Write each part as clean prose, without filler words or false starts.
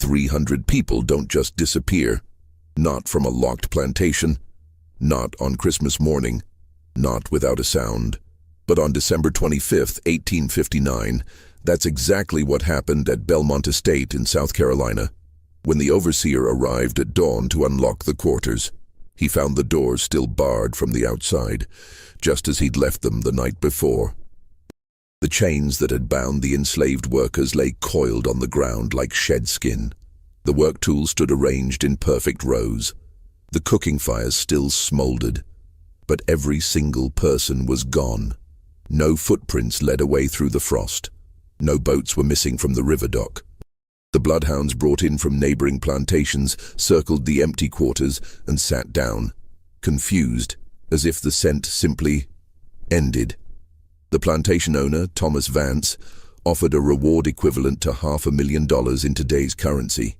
300 people don't just disappear. Not from a locked plantation, not on Christmas morning, not without a sound. But on December 25th, 1859, that's exactly what happened at Belmont Estate in South Carolina. When the overseer arrived at dawn to unlock the quarters, he found the doors still barred from the outside, just as he'd left them the night before. The chains that had bound the enslaved workers lay coiled on the ground like shed skin. The work tools stood arranged in perfect rows. The cooking fires still smoldered, but every single person was gone. No footprints led away through the frost. No boats were missing from the river dock. The bloodhounds brought in from neighboring plantations circled the empty quarters and sat down, confused, as if the scent simply ended. The plantation owner, Thomas Vance, offered a reward equivalent to $500,000 in today's currency.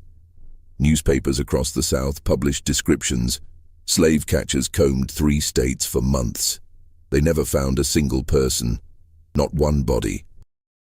Newspapers across the South published descriptions. Slave catchers combed 3 states for months. They never found a single person, not one body,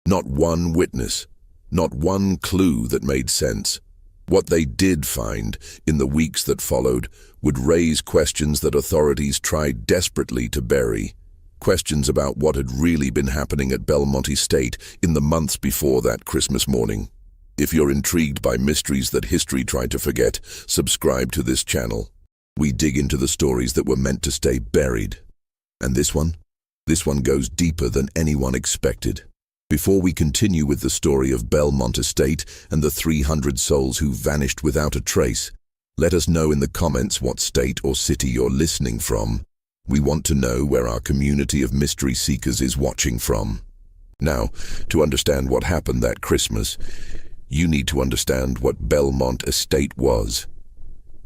not one witness, not one clue that made sense. What they did find in the weeks that followed would raise questions that authorities tried desperately to bury. Questions about what had really been happening at Belmont Estate in the months before that Christmas morning. If you're intrigued by mysteries that history tried to forget, subscribe to this channel. We dig into the stories that were meant to stay buried. And this one goes deeper than anyone expected. Before we continue with the story of Belmont Estate and the 300 souls who vanished without a trace, let us know in the comments what state or city you're listening from. We want to know where our community of mystery seekers is watching from. Now, to understand what happened that Christmas, you need to understand what Belmont Estate was,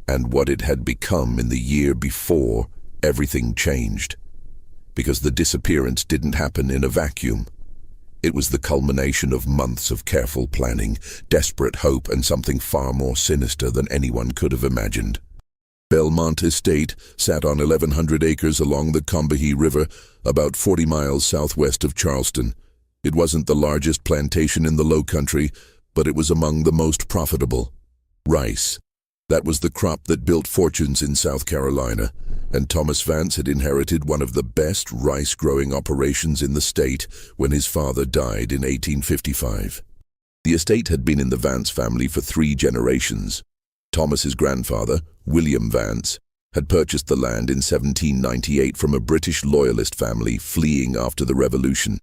and what it had become in the year before everything changed. Because the disappearance didn't happen in a vacuum. It was the culmination of months of careful planning, desperate hope, and something far more sinister than anyone could have imagined. Belmont Estate sat on 1,100 acres along the Combahee River, about 40 miles southwest of Charleston. It wasn't the largest plantation in the Low Country, but it was among the most profitable. Rice. That was the crop that built fortunes in South Carolina, and Thomas Vance had inherited one of the best rice-growing operations in the state when his father died in 1855. The estate had been in the Vance family for 3 generations. Thomas's grandfather, William Vance, had purchased the land in 1798 from a British loyalist family fleeing after the Revolution.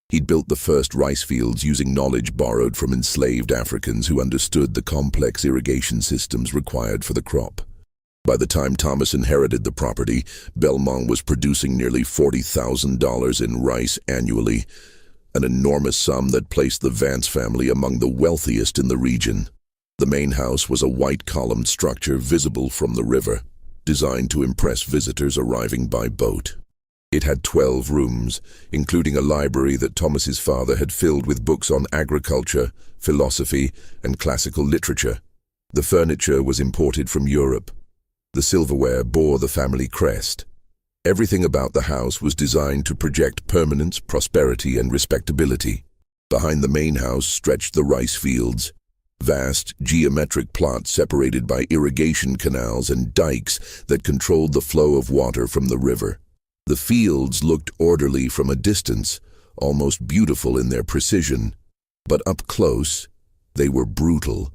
He'd built the first rice fields using knowledge borrowed from enslaved Africans who understood the complex irrigation systems required for the crop. By the time Thomas inherited the property, Belmont was producing nearly $40,000 in rice annually, an enormous sum that placed the Vance family among the wealthiest in the region. The main house was a white-columned structure visible from the river, designed to impress visitors arriving by boat. It had 12 rooms, including a library that Thomas's father had filled with books on agriculture, philosophy, and classical literature. The furniture was imported from Europe. The silverware bore the family crest. Everything about the house was designed to project permanence, prosperity, and respectability. Behind the main house stretched the rice fields, vast geometric plots separated by irrigation canals and dikes that controlled the flow of water from the river. The fields looked orderly from a distance, almost beautiful in their precision, but up close, they were brutal.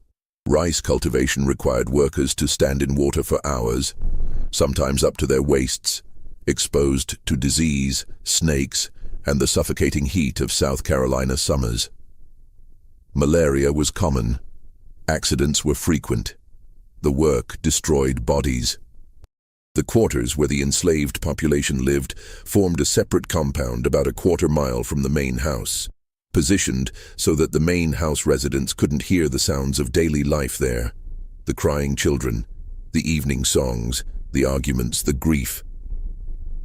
Rice cultivation required workers to stand in water for hours, sometimes up to their waists, exposed to disease, snakes, and the suffocating heat of South Carolina summers. Malaria was common. Accidents were frequent. The work destroyed bodies. The quarters where the enslaved population lived formed a separate compound about a quarter-mile from the main house, positioned so that the main house residents couldn't hear the sounds of daily life there. The crying children, the evening songs, the arguments, the grief.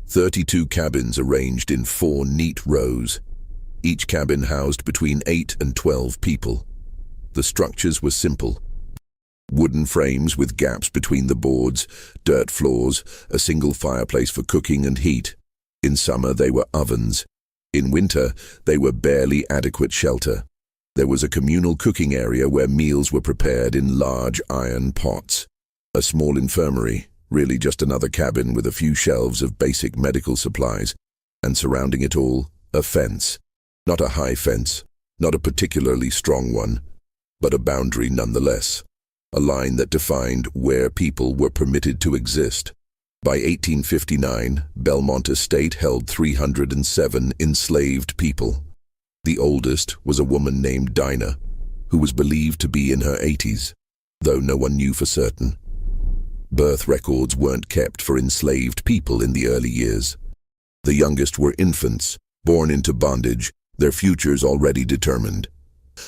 32 cabins arranged in 4 neat rows. Each cabin housed between 8 and 12 people. The structures were simple. Wooden frames with gaps between the boards, dirt floors, a single fireplace for cooking and heat. In summer they were ovens. In winter they were barely adequate shelter. There was a communal cooking area where meals were prepared in large iron pots. A small infirmary, really just another cabin with a few shelves of basic medical supplies, and surrounding it all, a fence. Not a high fence, not a particularly strong one, but a boundary nonetheless. A line that defined where people were permitted to exist. By 1859, Belmont Estate held 307 enslaved people. The oldest was a woman named Dinah, who was believed to be in her 80s, though no one knew for certain. Birth records weren't kept for enslaved people in the early years. The youngest were infants, born into bondage, their futures already determined.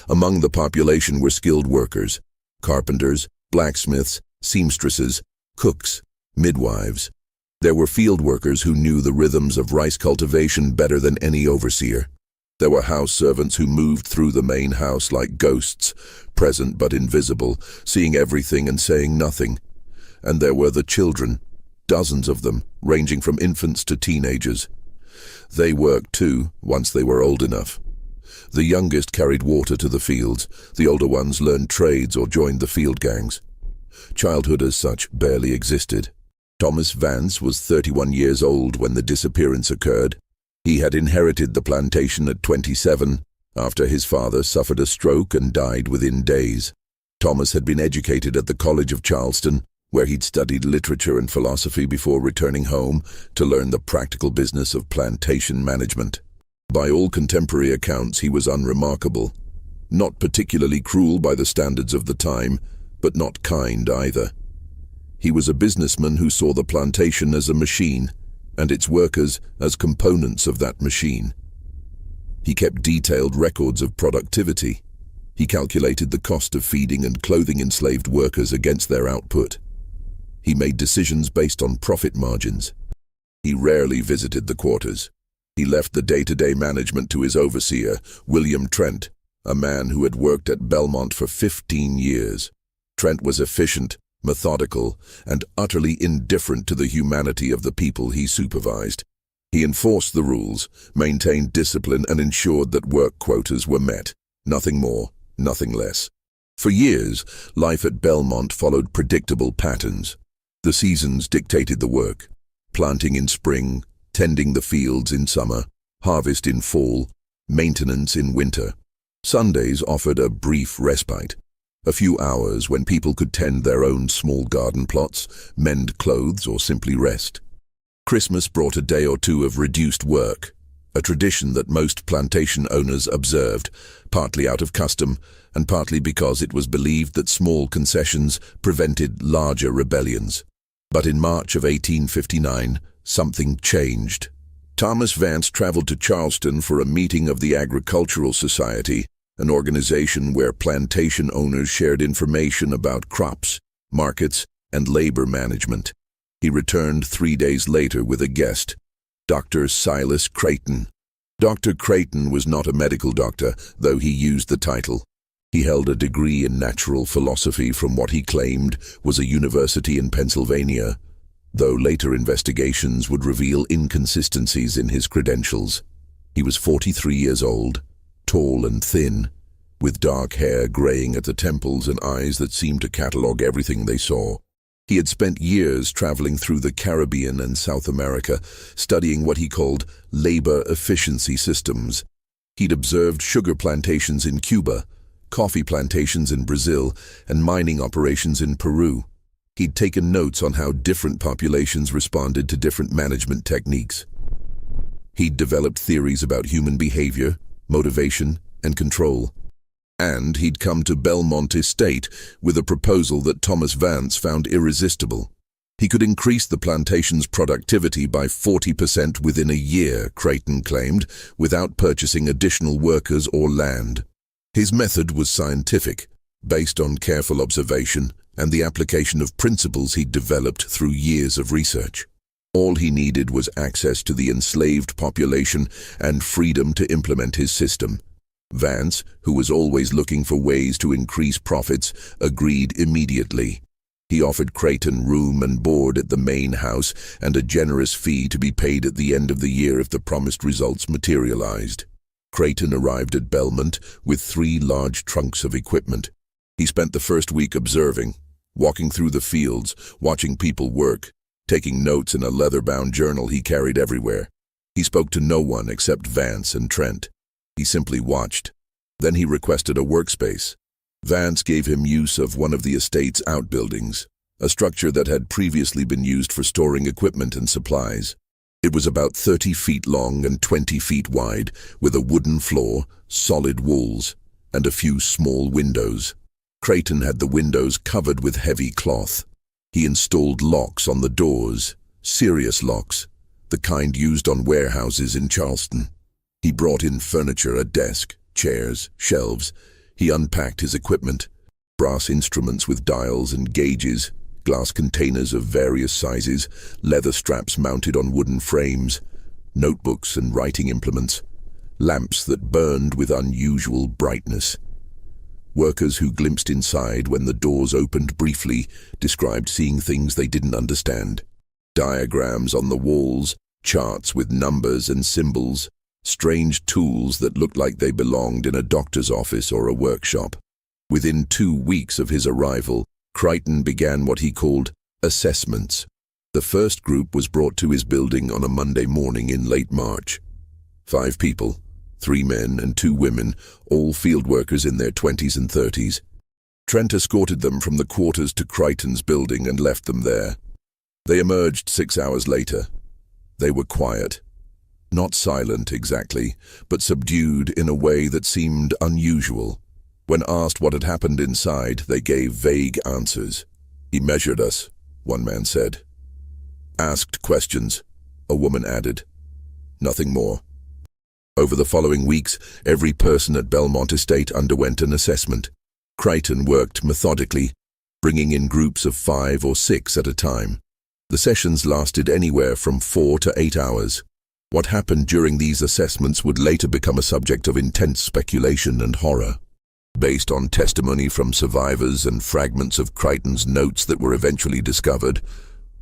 Among the population were skilled workers, carpenters, blacksmiths, seamstresses, cooks, midwives. There were field workers who knew the rhythms of rice cultivation better than any overseer. There were house servants who moved through the main house like ghosts, present but invisible, seeing everything and saying nothing. And there were the children, dozens of them, ranging from infants to teenagers. They worked too, once they were old enough. The youngest carried water to the fields, the older ones learned trades or joined the field gangs. Childhood as such barely existed. Thomas Vance was 31 years old when the disappearance occurred. He had inherited the plantation at 27, after his father suffered a stroke and died within days. Thomas had been educated at the College of Charleston, where he'd studied literature and philosophy before returning home to learn the practical business of plantation management. By all contemporary accounts, he was unremarkable. Not particularly cruel by the standards of the time, but not kind either. He was a businessman who saw the plantation as a machine, and its workers as components of that machine. He kept detailed records of productivity. He calculated the cost of feeding and clothing enslaved workers against their output. He made decisions based on profit margins. He rarely visited the quarters. He left the day-to-day management to his overseer, William Trent, a man who had worked at Belmont for 15 years. Trent was efficient, methodical, and utterly indifferent to the humanity of the people he supervised. He enforced the rules, maintained discipline, and ensured that work quotas were met. Nothing more, nothing less. For years, life at Belmont followed predictable patterns. The seasons dictated the work. Planting in spring, tending the fields in summer, harvest in fall, maintenance in winter. Sundays offered a brief respite. A few hours when people could tend their own small garden plots, mend clothes, or simply rest. Christmas brought a day or two of reduced work, a tradition that most plantation owners observed, partly out of custom and partly because it was believed that small concessions prevented larger rebellions. But in March of 1859, something changed. Thomas Vance traveled to Charleston for a meeting of the Agricultural Society, an organization where plantation owners shared information about crops, markets, and labor management. He returned 3 days later with a guest, Dr. Silas Creighton. Dr. Creighton was not a medical doctor, though he used the title. He held a degree in natural philosophy from what he claimed was a university in Pennsylvania, though later investigations would reveal inconsistencies in his credentials. He was 43 years old, tall and thin, with dark hair graying at the temples and eyes that seemed to catalogue everything they saw. He had spent years traveling through the Caribbean and South America, studying what he called labor efficiency systems. He'd observed sugar plantations in Cuba, coffee plantations in Brazil, and mining operations in Peru. He'd taken notes on how different populations responded to different management techniques. He'd developed theories about human behavior, motivation, and control. And he'd come to Belmont Estate with a proposal that Thomas Vance found irresistible. He could increase the plantation's productivity by 40% within a year, Creighton claimed, without purchasing additional workers or land. His method was scientific, based on careful observation and the application of principles he'd developed through years of research. All he needed was access to the enslaved population and freedom to implement his system. Vance, who was always looking for ways to increase profits, agreed immediately. He offered Creighton room and board at the main house and a generous fee to be paid at the end of the year if the promised results materialized. Creighton arrived at Belmont with 3 large trunks of equipment. He spent the first week observing, walking through the fields, watching people work, taking notes in a leather-bound journal he carried everywhere. He spoke to no one except Vance and Trent. He simply watched. Then he requested a workspace. Vance gave him use of one of the estate's outbuildings, a structure that had previously been used for storing equipment and supplies. It was about 30 feet long and 20 feet wide, with a wooden floor, solid walls, and a few small windows. Creighton had the windows covered with heavy cloth. He installed locks on the doors, serious locks, the kind used on warehouses in Charleston. He brought in furniture, a desk, chairs, shelves. He unpacked his equipment, brass instruments with dials and gauges, glass containers of various sizes, leather straps mounted on wooden frames, notebooks and writing implements, lamps that burned with unusual brightness. Workers who glimpsed inside when the doors opened briefly described seeing things they didn't understand. Diagrams on the walls, charts with numbers and symbols, strange tools that looked like they belonged in a doctor's office or a workshop. Within 2 weeks of his arrival, Creighton began what he called assessments. The first group was brought to his building on a Monday morning in late March. 5 people, 3 men and 2 women, all field workers in their 20s and 30s. Trent escorted them from the quarters to Creighton's building and left them there. They emerged 6 hours later. They were quiet. Not silent exactly, but subdued in a way that seemed unusual. When asked what had happened inside, they gave vague answers. "He measured us," one man said. "Asked questions," a woman added. "Nothing more." Over the following weeks, every person at Belmont Estate underwent an assessment. Creighton worked methodically, bringing in groups of 5 or 6 at a time. The sessions lasted anywhere from 4 to 8 hours. What happened during these assessments would later become a subject of intense speculation and horror. Based on testimony from survivors and fragments of Creighton's notes that were eventually discovered,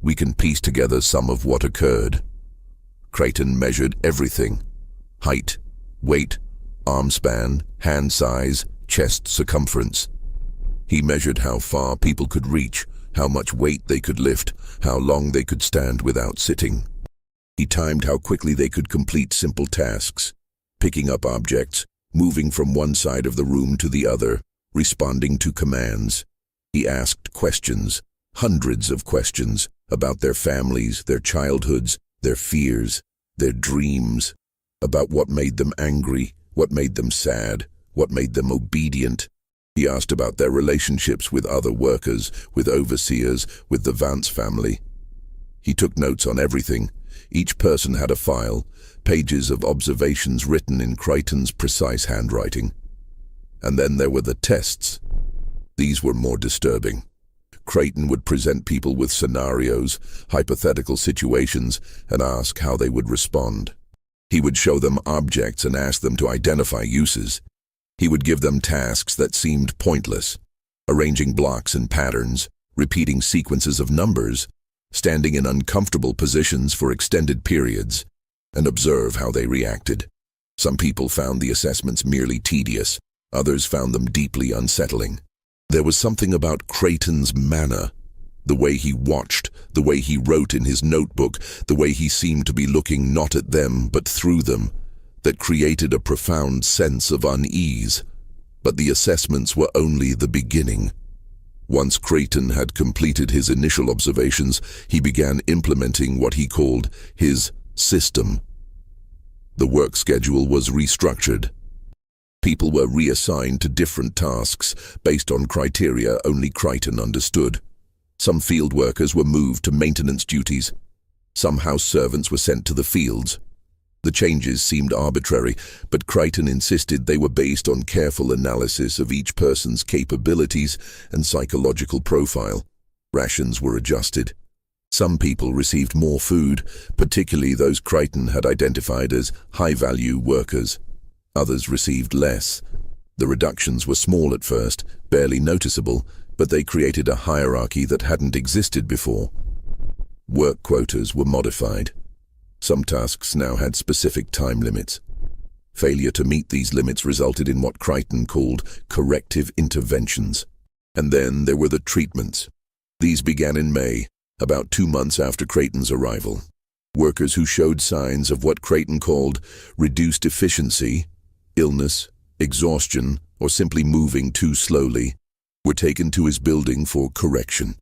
we can piece together some of what occurred. Creighton measured everything: height, weight, arm span, hand size, chest circumference. He measured how far people could reach, how much weight they could lift, how long they could stand without sitting. He timed how quickly they could complete simple tasks, picking up objects, moving from one side of the room to the other, responding to commands. He asked questions, hundreds of questions, about their families, their childhoods, their fears, their dreams, about what made them angry, what made them sad, what made them obedient. He asked about their relationships with other workers, with overseers, with the Vance family. He took notes on everything. Each person had a file, pages of observations written in Creighton's precise handwriting. And then there were the tests. These were more disturbing. Creighton would present people with scenarios, hypothetical situations, and ask how they would respond. He would show them objects and ask them to identify uses. He would give them tasks that seemed pointless, arranging blocks and patterns, repeating sequences of numbers, standing in uncomfortable positions for extended periods, and observe how they reacted. Some people found the assessments merely tedious, others found them deeply unsettling. There was something about Creighton's manner, the way he watched, the way he wrote in his notebook, the way he seemed to be looking not at them but through them, that created a profound sense of unease. But the assessments were only the beginning. Once Creighton had completed his initial observations, he began implementing what he called his system. The work schedule was restructured. People were reassigned to different tasks based on criteria only Creighton understood. Some field workers were moved to maintenance duties. Some house servants were sent to the fields. The changes seemed arbitrary, but Creighton insisted they were based on careful analysis of each person's capabilities and psychological profile. Rations were adjusted. Some people received more food, particularly those Creighton had identified as high-value workers. Others received less. The reductions were small at first, barely noticeable, but they created a hierarchy that hadn't existed before. Work quotas were modified. Some tasks now had specific time limits. Failure to meet these limits resulted in what Crichton called corrective interventions. And then there were the treatments. These began in May, about 2 months after Crichton's arrival. Workers who showed signs of what Crichton called reduced efficiency, illness, exhaustion, or simply moving too slowly, were taken to his building for correction.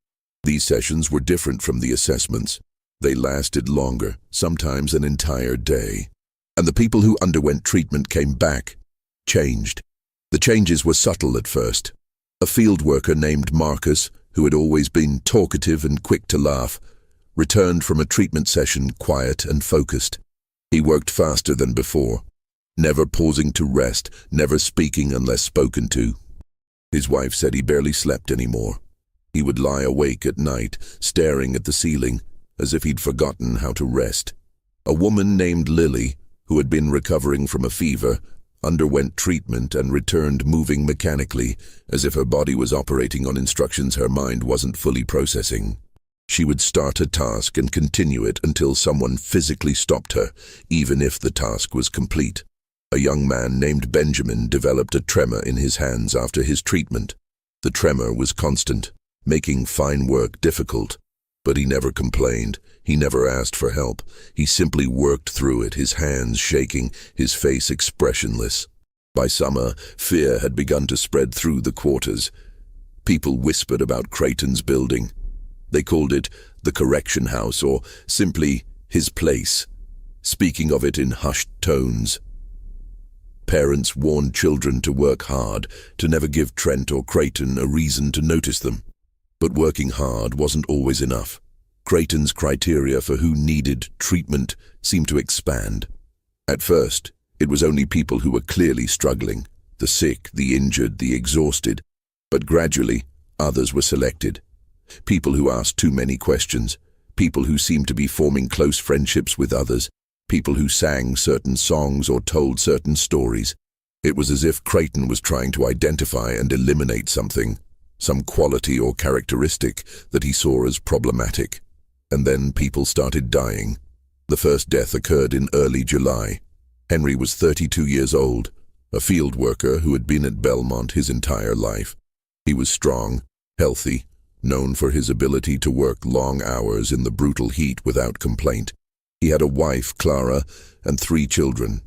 These sessions were different from the assessments. They lasted longer, sometimes an entire day. And the people who underwent treatment came back, changed. The changes were subtle at first. A field worker named Marcus, who had always been talkative and quick to laugh, returned from a treatment session quiet and focused. He worked faster than before, never pausing to rest, never speaking unless spoken to. His wife said he barely slept anymore. He would lie awake at night, staring at the ceiling, as if he'd forgotten how to rest. A woman named Lily, who had been recovering from a fever, underwent treatment and returned moving mechanically, as if her body was operating on instructions her mind wasn't fully processing. She would start a task and continue it until someone physically stopped her, even if the task was complete. A young man named Benjamin developed a tremor in his hands after his treatment. The tremor was constant, making fine work difficult. But he never complained. He never asked for help. He simply worked through it, his hands shaking, his face expressionless. By summer, fear had begun to spread through the quarters. People whispered about Crichton's building. They called it the correction house or simply his place, speaking of it in hushed tones. Parents warned children to work hard, to never give Trent or Crichton a reason to notice them. But working hard wasn't always enough. Crichton's criteria for who needed treatment seemed to expand. At first, it was only people who were clearly struggling, the sick, the injured, the exhausted. But gradually, others were selected. People who asked too many questions, people who seemed to be forming close friendships with others, people who sang certain songs or told certain stories. It was as if Crichton was trying to identify and eliminate something, some quality or characteristic that he saw as problematic. And then people started dying. The first death occurred in early July. Henry was 32 years old, a field worker who had been at Belmont his entire life. He was strong, healthy, known for his ability to work long hours in the brutal heat without complaint. He had a wife, Clara, and 3 children.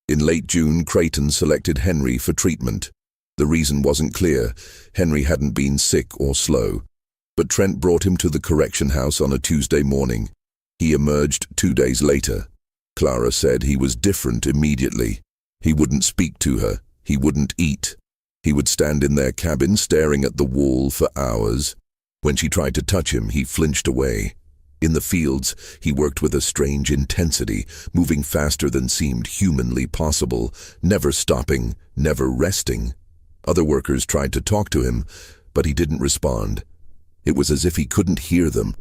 In late June, Crichton selected Henry for treatment. The reason wasn't clear. Henry hadn't been sick or slow. But Trent brought him to the correction house on a Tuesday morning. He emerged 2 days later. Clara said he was different immediately. He wouldn't speak to her. He wouldn't eat. He would stand in their cabin staring at the wall for hours. When she tried to touch him, he flinched away. In the fields, he worked with a strange intensity, moving faster than seemed humanly possible, never stopping, never resting. Other workers tried to talk to him, but he didn't respond. It was as if he couldn't hear them,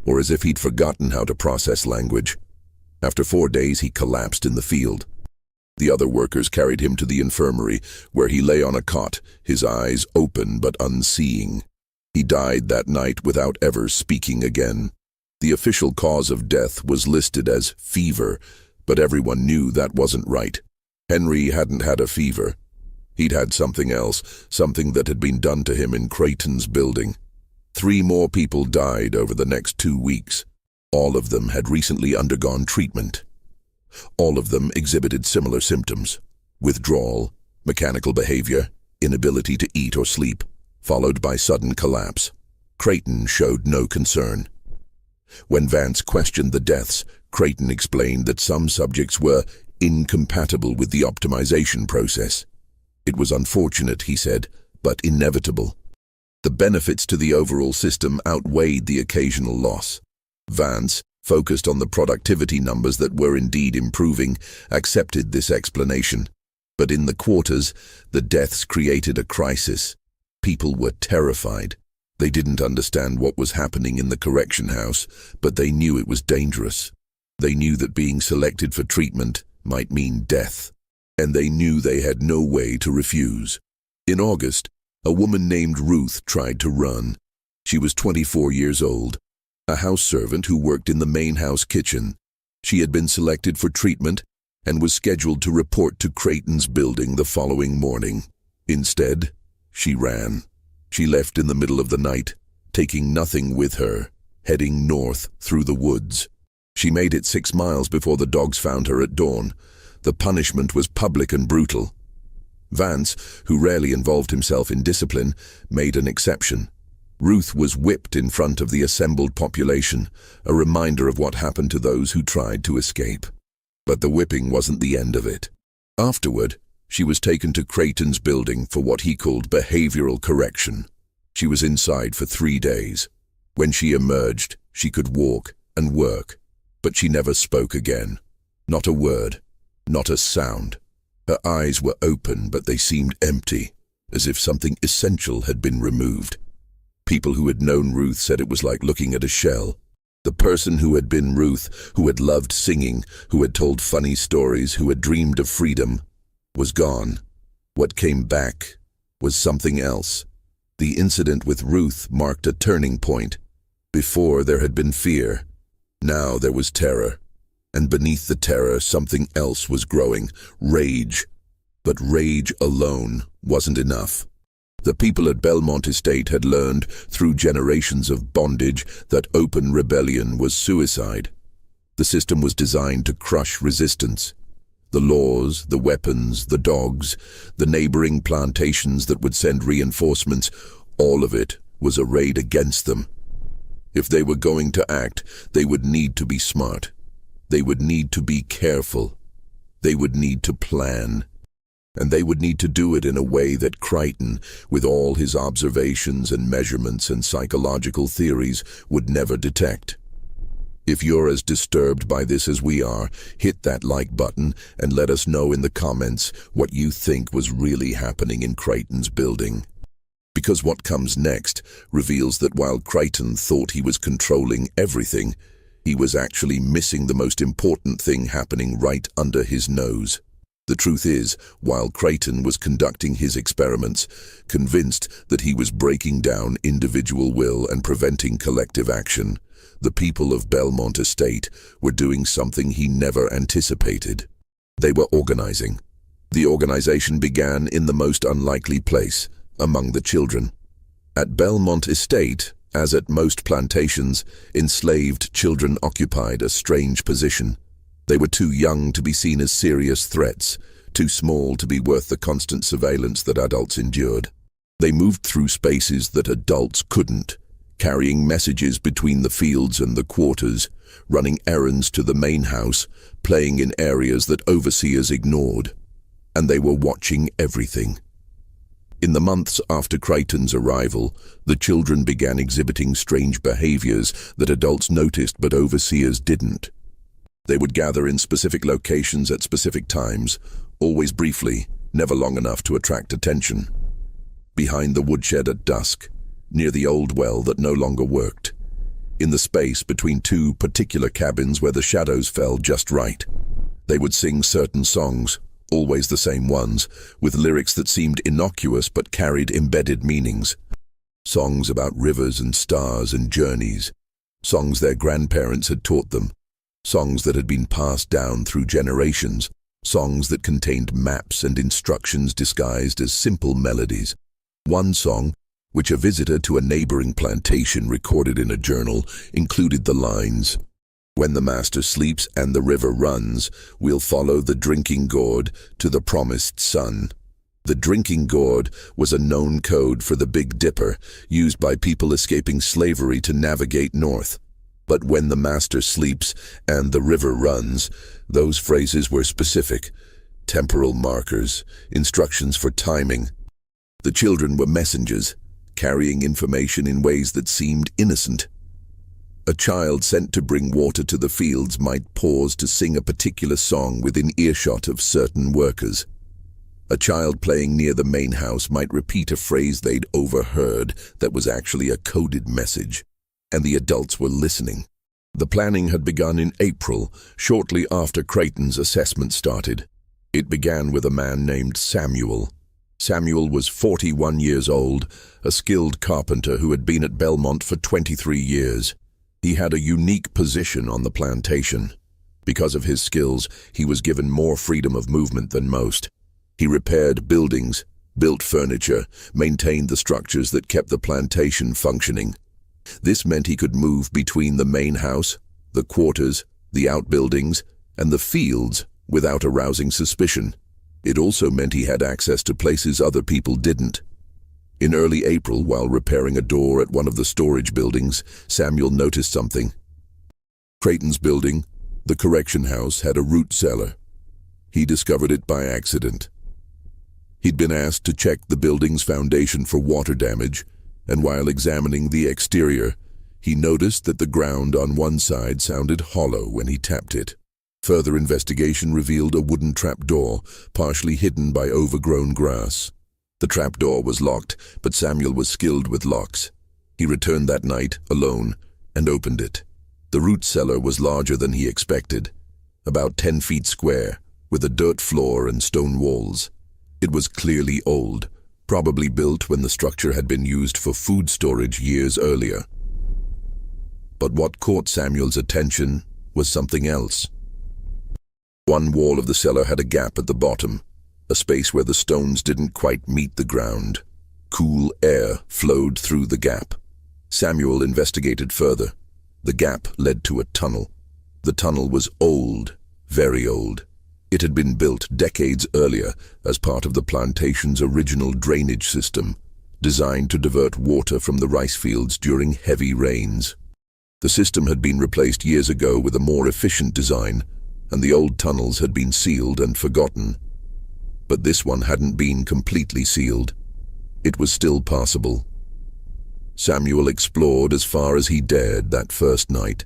or as if he'd forgotten how to process language. After 4 days, he collapsed in the field. The other workers carried him to the infirmary, where he lay on a cot, his eyes open but unseeing. He died that night without ever speaking again. The official cause of death was listed as fever, but everyone knew that wasn't right. Henry hadn't had a fever. He'd had something else, something that had been done to him in Crichton's building. 3 more people died over the next 2 weeks. All of them had recently undergone treatment. All of them exhibited similar symptoms: withdrawal, mechanical behavior, inability to eat or sleep, followed by sudden collapse. Crichton showed no concern. When Vance questioned the deaths, Crichton explained that some subjects were incompatible with the optimization process. It was unfortunate, he said, but inevitable. The benefits to the overall system outweighed the occasional loss. Vance, focused on the productivity numbers that were indeed improving, accepted this explanation. But in the quarters, the deaths created a crisis. People were terrified. They didn't understand what was happening in the correction house, but they knew it was dangerous. They knew that being selected for treatment might mean death, and they knew they had no way to refuse. In August, a woman named Ruth tried to run. She was 24 years old, a house servant who worked in the main house kitchen. She had been selected for treatment, and was scheduled to report to Creighton's building the following morning. Instead, she ran. She left in the middle of the night, taking nothing with her, heading north through the woods. She made it 6 miles before the dogs found her at dawn. The punishment was public and brutal. Vance, who rarely involved himself in discipline, made an exception. Ruth was whipped in front of the assembled population, a reminder of what happened to those who tried to escape. But the whipping wasn't the end of it. Afterward, she was taken to Creighton's building for what he called behavioral correction. She was inside for 3 days. When she emerged, she could walk and work, but she never spoke again. Not a word, not a sound. Her eyes were open, but they seemed empty, as if something essential had been removed. People who had known Ruth said it was like looking at a shell. The person who had been Ruth, who had loved singing, who had told funny stories, who had dreamed of freedom, was gone. What came back was something else. The incident with Ruth marked a turning point. Before there had been fear. Now there was terror. And beneath the terror, something else was growing, rage. But rage alone wasn't enough. The people at Belmont Estate had learned, through generations of bondage, that open rebellion was suicide. The system was designed to crush resistance. The laws, the weapons, the dogs, the neighboring plantations that would send reinforcements, all of it was arrayed against them. If they were going to act, they would need to be smart. They would need to be careful. They would need to plan. And they would need to do it in a way that Creighton, with all his observations and measurements and psychological theories, would never detect. If you're as disturbed by this as we are, hit that like button and let us know in the comments what you think was really happening in Creighton's building. Because what comes next reveals that while Creighton thought he was controlling everything, he was actually missing the most important thing happening right under his nose. The truth is, while Creighton was conducting his experiments, convinced that he was breaking down individual will and preventing collective action, the people of Belmont Estate were doing something he never anticipated. They were organizing. The organization began in the most unlikely place, among the children. At Belmont Estate, as at most plantations, enslaved children occupied a strange position. They were too young to be seen as serious threats, too small to be worth the constant surveillance that adults endured. They moved through spaces that adults couldn't, carrying messages between the fields and the quarters, running errands to the main house, playing in areas that overseers ignored. And they were watching everything. In the months after Creighton's arrival, the children began exhibiting strange behaviors that adults noticed but overseers didn't. They would gather in specific locations at specific times, always briefly, never long enough to attract attention. Behind the woodshed at dusk, near the old well that no longer worked, in the space between 2 particular cabins where the shadows fell just right. They would sing certain songs, always the same ones, with lyrics that seemed innocuous but carried embedded meanings. Songs about rivers and stars and journeys, songs their grandparents had taught them, songs that had been passed down through generations, songs that contained maps and instructions disguised as simple melodies. One song, which a visitor to a neighboring plantation recorded in a journal, included the lines, "When the master sleeps and the river runs, we'll follow the drinking gourd to the promised sun." The drinking gourd was a known code for the Big Dipper, used by people escaping slavery to navigate north. But when the master sleeps and the river runs, those phrases were specific, temporal markers, instructions for timing. The children were messengers, carrying information in ways that seemed innocent. A child sent to bring water to the fields might pause to sing a particular song within earshot of certain workers. A child playing near the main house might repeat a phrase they'd overheard that was actually a coded message. And the adults were listening. The planning had begun in April, shortly after Creighton's assessment started. It began with a man named Samuel. Samuel was 41 years old, a skilled carpenter who had been at Belmont for 23 years. He had a unique position on the plantation. Because of his skills, he was given more freedom of movement than most. He repaired buildings, built furniture, maintained the structures that kept the plantation functioning. This meant he could move between the main house, the quarters, the outbuildings, and the fields without arousing suspicion. It also meant he had access to places other people didn't. In early April, while repairing a door at one of the storage buildings, Samuel noticed something. Creighton's building, the correction house, had a root cellar. He discovered it by accident. He'd been asked to check the building's foundation for water damage, and while examining the exterior, he noticed that the ground on one side sounded hollow when he tapped it. Further investigation revealed a wooden trapdoor, partially hidden by overgrown grass. The trapdoor was locked, but Samuel was skilled with locks. He returned that night, alone, and opened it. The root cellar was larger than he expected, about 10 feet square, with a dirt floor and stone walls. It was clearly old, probably built when the structure had been used for food storage years earlier. But what caught Samuel's attention was something else. One wall of the cellar had a gap at the bottom, a space where the stones didn't quite meet the ground. Cool air flowed through the gap. Samuel investigated further. The gap led to a tunnel. The tunnel was old, very old. It had been built decades earlier as part of the plantation's original drainage system, designed to divert water from the rice fields during heavy rains. The system had been replaced years ago with a more efficient design, and the old tunnels had been sealed and forgotten. But this one hadn't been completely sealed. It was still passable. Samuel explored as far as he dared that first night.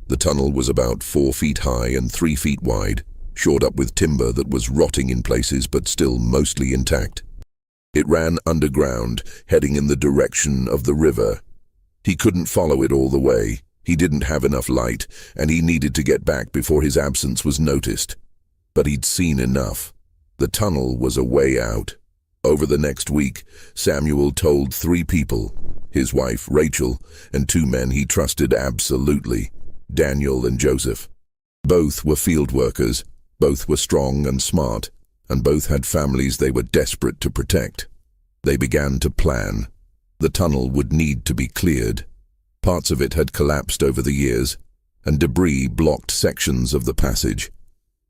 The tunnel was about 4 feet high and 3 feet wide, shored up with timber that was rotting in places but still mostly intact. It ran underground, heading in the direction of the river. He couldn't follow it all the way. He didn't have enough light, and he needed to get back before his absence was noticed. But he'd seen enough. The tunnel was a way out. Over the next week, Samuel told 3 people, his wife, Rachel, and 2 men he trusted absolutely, Daniel and Joseph. Both were field workers, both were strong and smart, and both had families they were desperate to protect. They began to plan. The tunnel would need to be cleared. Parts of it had collapsed over the years, and debris blocked sections of the passage.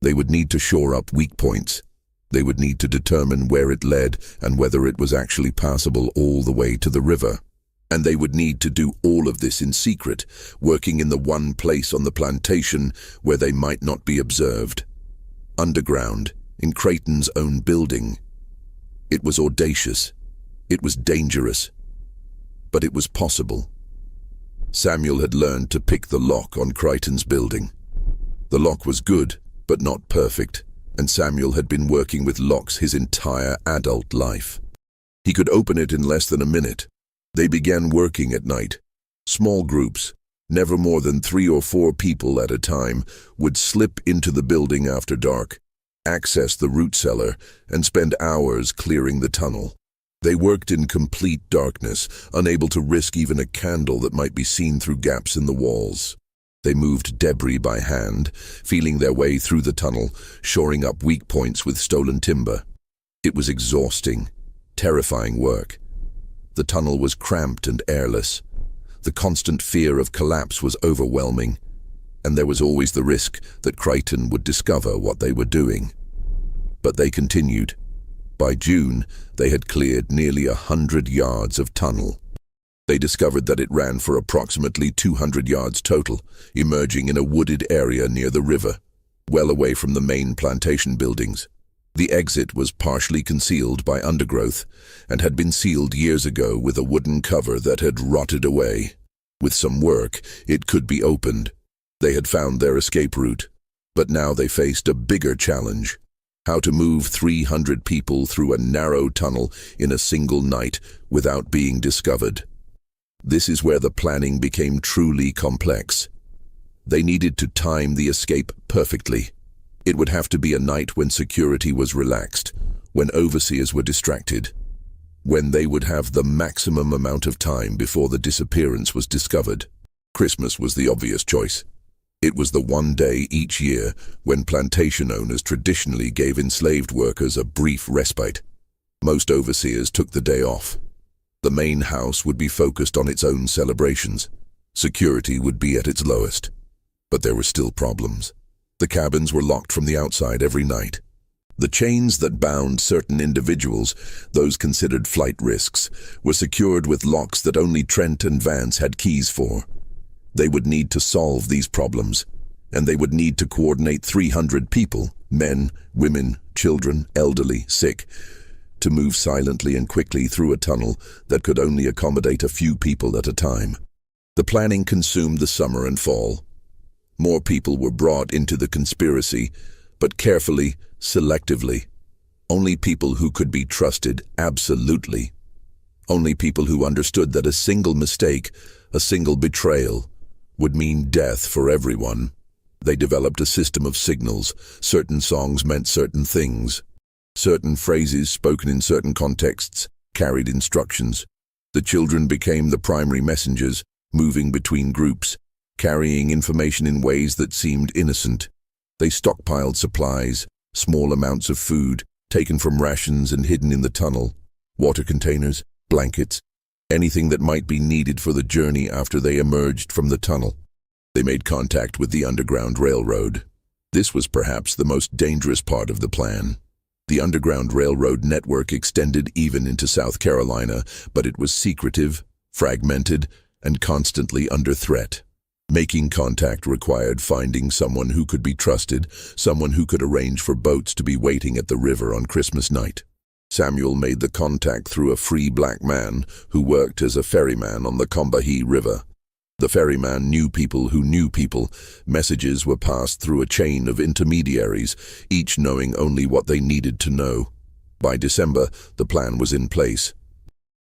They would need to shore up weak points. They would need to determine where it led and whether it was actually passable all the way to the river. And they would need to do all of this in secret, working in the one place on the plantation where they might not be observed. Underground, in Creighton's own building. It was audacious. It was dangerous. But it was possible. Samuel had learned to pick the lock on Creighton's building. The lock was good, but not perfect, and Samuel had been working with locks his entire adult life. He could open it in less than a minute. They began working at night. Small groups, never more than 3 or 4 people at a time, would slip into the building after dark, access the root cellar, and spend hours clearing the tunnel. They worked in complete darkness, unable to risk even a candle that might be seen through gaps in the walls. They moved debris by hand, feeling their way through the tunnel, shoring up weak points with stolen timber. It was exhausting, terrifying work. The tunnel was cramped and airless. The constant fear of collapse was overwhelming, and there was always the risk that Creighton would discover what they were doing. But they continued. By June, they had cleared nearly 100 yards of tunnel. They discovered that it ran for approximately 200 yards total, emerging in a wooded area near the river, well away from the main plantation buildings. The exit was partially concealed by undergrowth and had been sealed years ago with a wooden cover that had rotted away. With some work, it could be opened. They had found their escape route, but now they faced a bigger challenge. How to move 300 people through a narrow tunnel in a single night without being discovered. This is where the planning became truly complex. They needed to time the escape perfectly. It would have to be a night when security was relaxed, when overseers were distracted, when they would have the maximum amount of time before the disappearance was discovered. Christmas was the obvious choice. It was the one day each year when plantation owners traditionally gave enslaved workers a brief respite. Most overseers took the day off. The main house would be focused on its own celebrations. Security would be at its lowest. But there were still problems. The cabins were locked from the outside every night. The chains that bound certain individuals, those considered flight risks, were secured with locks that only Trent and Vance had keys for. They would need to solve these problems, and they would need to coordinate 300 people, men, women, children, elderly, sick, to move silently and quickly through a tunnel that could only accommodate a few people at a time. The planning consumed the summer and fall. More people were brought into the conspiracy, but carefully, selectively. Only people who could be trusted, absolutely. Only people who understood that a single mistake, a single betrayal, would mean death for everyone. They developed a system of signals. Certain songs meant certain things. Certain phrases spoken in certain contexts carried instructions. The children became the primary messengers, moving between groups, carrying information in ways that seemed innocent. They stockpiled supplies, small amounts of food, taken from rations and hidden in the tunnel, water containers, blankets, anything that might be needed for the journey after they emerged from the tunnel. They made contact with the Underground Railroad. This was perhaps the most dangerous part of the plan. The Underground Railroad network extended even into South Carolina, but it was secretive, fragmented, and constantly under threat. Making contact required finding someone who could be trusted, someone who could arrange for boats to be waiting at the river on Christmas night. Samuel made the contact through a free black man who worked as a ferryman on the Combahee River. The ferryman knew people who knew people. Messages were passed through a chain of intermediaries, each knowing only what they needed to know. By December, the plan was in place.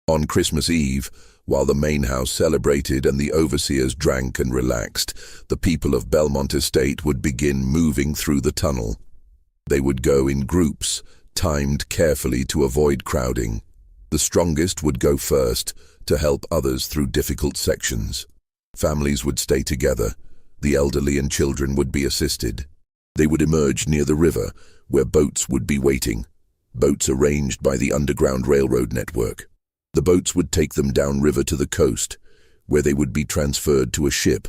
On Christmas Eve, while the main house celebrated and the overseers drank and relaxed, the people of Belmont Estate would begin moving through the tunnel. They would go in groups, timed carefully to avoid crowding. The strongest would go first to help others through difficult sections. Families would stay together. The elderly and children would be assisted. They would emerge near the river, where boats would be waiting. Boats arranged by the Underground Railroad network. The boats would take them downriver to the coast, where they would be transferred to a ship.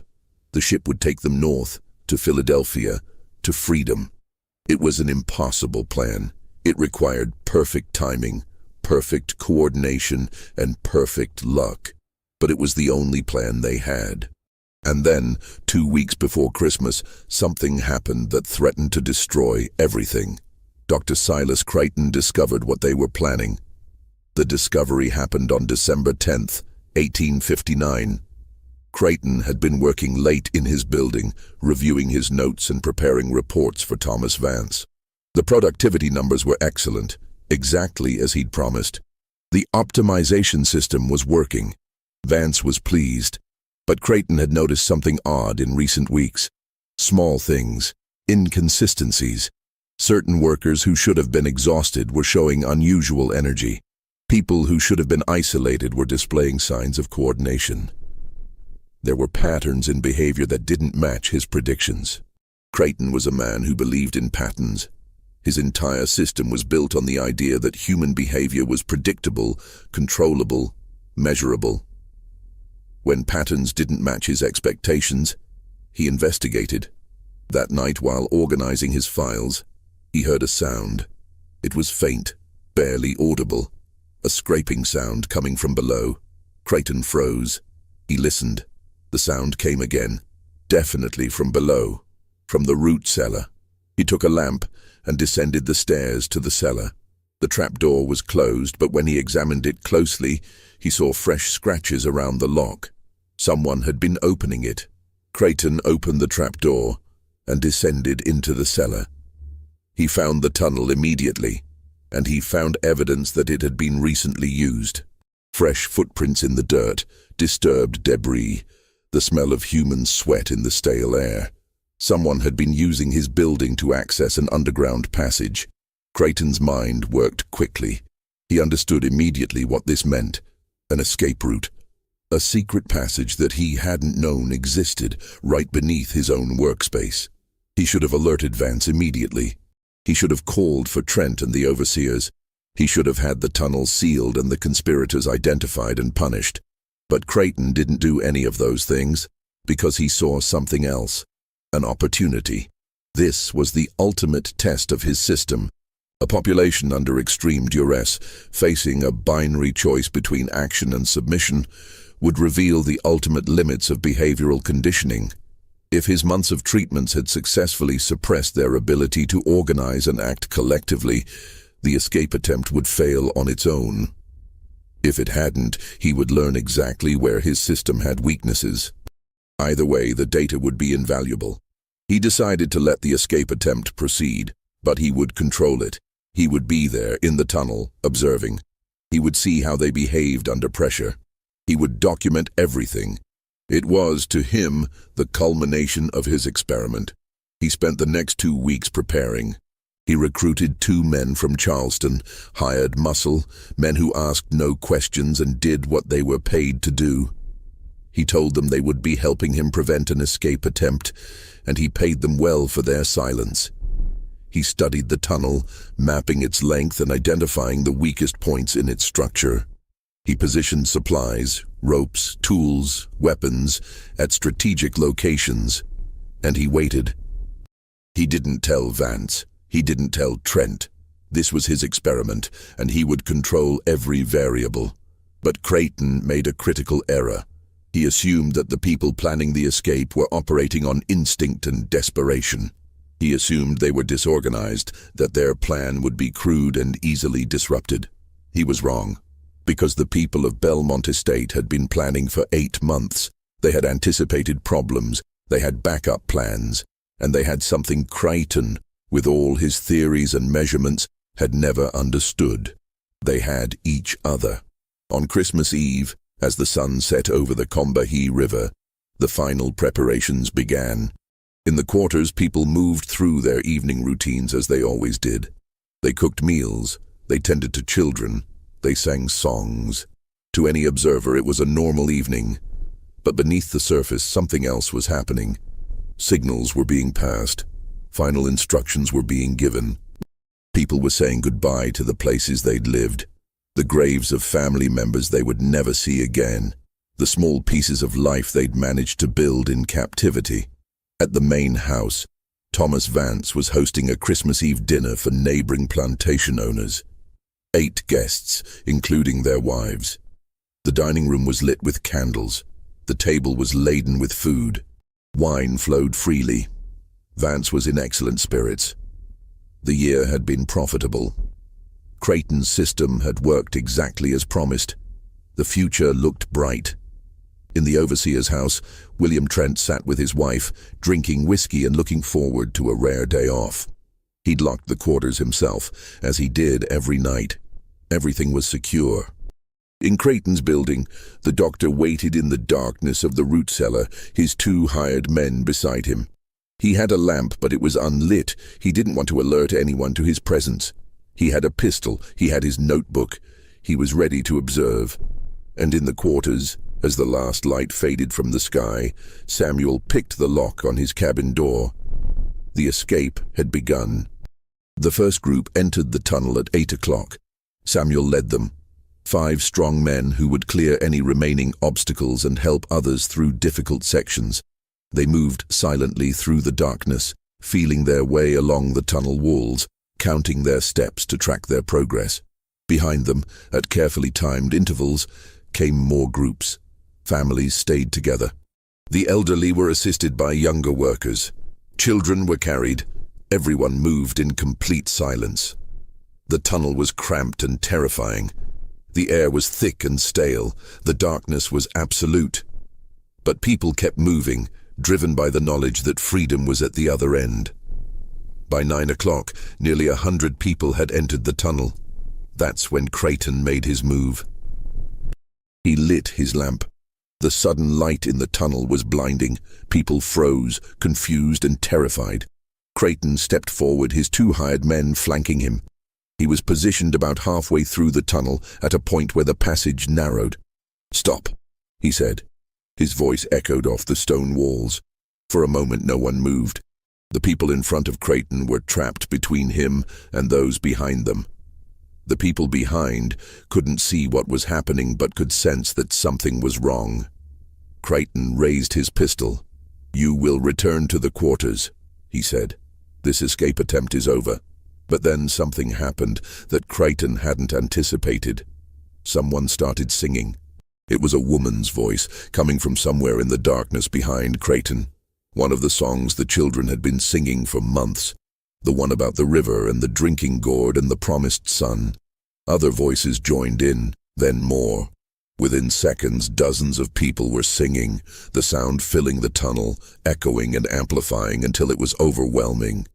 The ship would take them north, to Philadelphia, to freedom. It was an impossible plan. It required perfect timing, perfect coordination, and perfect luck. But it was the only plan they had. And then, 2 weeks before Christmas, something happened that threatened to destroy everything. Dr. Silas Creighton discovered what they were planning. The discovery happened on December 10th, 1859. Creighton had been working late in his building, reviewing his notes and preparing reports for Thomas Vance. The productivity numbers were excellent, exactly as he'd promised. The optimization system was working. Vance was pleased, but Creighton had noticed something odd in recent weeks. Small things, inconsistencies. Certain workers who should have been exhausted were showing unusual energy. People who should have been isolated were displaying signs of coordination. There were patterns in behavior that didn't match his predictions. Creighton was a man who believed in patterns. His entire system was built on the idea that human behavior was predictable, controllable, measurable. When patterns didn't match his expectations, he investigated. That night, while organizing his files, he heard a sound. It was faint, barely audible, a scraping sound coming from below. Creighton froze. He listened. The sound came again, definitely from below, from the root cellar. He took a lamp and descended the stairs to the cellar. The trapdoor was closed, but when he examined it closely, he saw fresh scratches around the lock. Someone had been opening it. Creighton opened the trapdoor and descended into the cellar. He found the tunnel immediately, and he found evidence that it had been recently used. Fresh footprints in the dirt, disturbed debris, the smell of human sweat in the stale air. Someone had been using his building to access an underground passage. Creighton's mind worked quickly. He understood immediately what this meant: an escape route. A secret passage that he hadn't known existed right beneath his own workspace. He should have alerted Vance immediately. He should have called for Trent and the overseers. He should have had the tunnel sealed and the conspirators identified and punished. But Creighton didn't do any of those things because he saw something else, an opportunity. This was the ultimate test of his system. A population under extreme duress, facing a binary choice between action and submission, would reveal the ultimate limits of behavioral conditioning. If his months of treatments had successfully suppressed their ability to organize and act collectively, the escape attempt would fail on its own. If it hadn't, he would learn exactly where his system had weaknesses. Either way, the data would be invaluable. He decided to let the escape attempt proceed, but he would control it. He would be there, in the tunnel, observing. He would see how they behaved under pressure. He would document everything. It was, to him, the culmination of his experiment. He spent the next 2 weeks preparing. He recruited 2 men from Charleston, hired muscle, men who asked no questions and did what they were paid to do. He told them they would be helping him prevent an escape attempt, and he paid them well for their silence. He studied the tunnel, mapping its length and identifying the weakest points in its structure. He positioned supplies, ropes, tools, weapons at strategic locations, and he waited. He didn't tell Vance. He didn't tell Trent. This was his experiment, and he would control every variable. But Creighton made a critical error. He assumed that the people planning the escape were operating on instinct and desperation. He assumed they were disorganized, that their plan would be crude and easily disrupted. He was wrong. Because the people of Belmont Estate had been planning for 8 months, they had anticipated problems, they had backup plans, and they had something Creighton, with all his theories and measurements, had never understood. They had each other. On Christmas Eve, as the sun set over the Combahee River, the final preparations began. In the quarters, people moved through their evening routines as they always did. They cooked meals, they tended to children, they sang songs. To any observer, it was a normal evening. But beneath the surface, something else was happening. Signals were being passed. Final instructions were being given. People were saying goodbye to the places they'd lived, the graves of family members they would never see again, the small pieces of life they'd managed to build in captivity. At the main house, Thomas Vance was hosting a Christmas Eve dinner for neighboring plantation owners. 8 guests, including their wives. The dining room was lit with candles. The table was laden with food. Wine flowed freely. Vance was in excellent spirits. The year had been profitable. Creighton's system had worked exactly as promised. The future looked bright. In the overseer's house, William Trent sat with his wife, drinking whiskey and looking forward to a rare day off. He'd locked the quarters himself, as he did every night. Everything was secure. In Creighton's building, the doctor waited in the darkness of the root cellar, his 2 hired men beside him. He had a lamp, but it was unlit. He didn't want to alert anyone to his presence. He had a pistol. He had his notebook. He was ready to observe. And in the quarters, as the last light faded from the sky, Samuel picked the lock on his cabin door. The escape had begun. The first group entered the tunnel at 8 o'clock. Samuel led them. 5 strong men who would clear any remaining obstacles and help others through difficult sections. They moved silently through the darkness, feeling their way along the tunnel walls, counting their steps to track their progress. Behind them, at carefully timed intervals, came more groups. Families stayed together. The elderly were assisted by younger workers. Children were carried. Everyone moved in complete silence. The tunnel was cramped and terrifying. The air was thick and stale. The darkness was absolute. But people kept moving, driven by the knowledge that freedom was at the other end. By 9 o'clock, nearly 100 people had entered the tunnel. That's when Creighton made his move. He lit his lamp. The sudden light in the tunnel was blinding. People froze, confused and terrified. Creighton stepped forward, his 2 hired men flanking him. He was positioned about halfway through the tunnel at a point where the passage narrowed. "Stop," he said. His voice echoed off the stone walls. For a moment no one moved. The people in front of Creighton were trapped between him and those behind them. The people behind couldn't see what was happening but could sense that something was wrong. Creighton raised his pistol. "You will return to the quarters," he said. "This escape attempt is over." But then something happened that Creighton hadn't anticipated. Someone started singing. It was a woman's voice, coming from somewhere in the darkness behind Creighton. One of the songs the children had been singing for months. The one about the river and the drinking gourd and the promised son. Other voices joined in, then more. Within seconds, dozens of people were singing, the sound filling the tunnel, echoing and amplifying until it was overwhelming.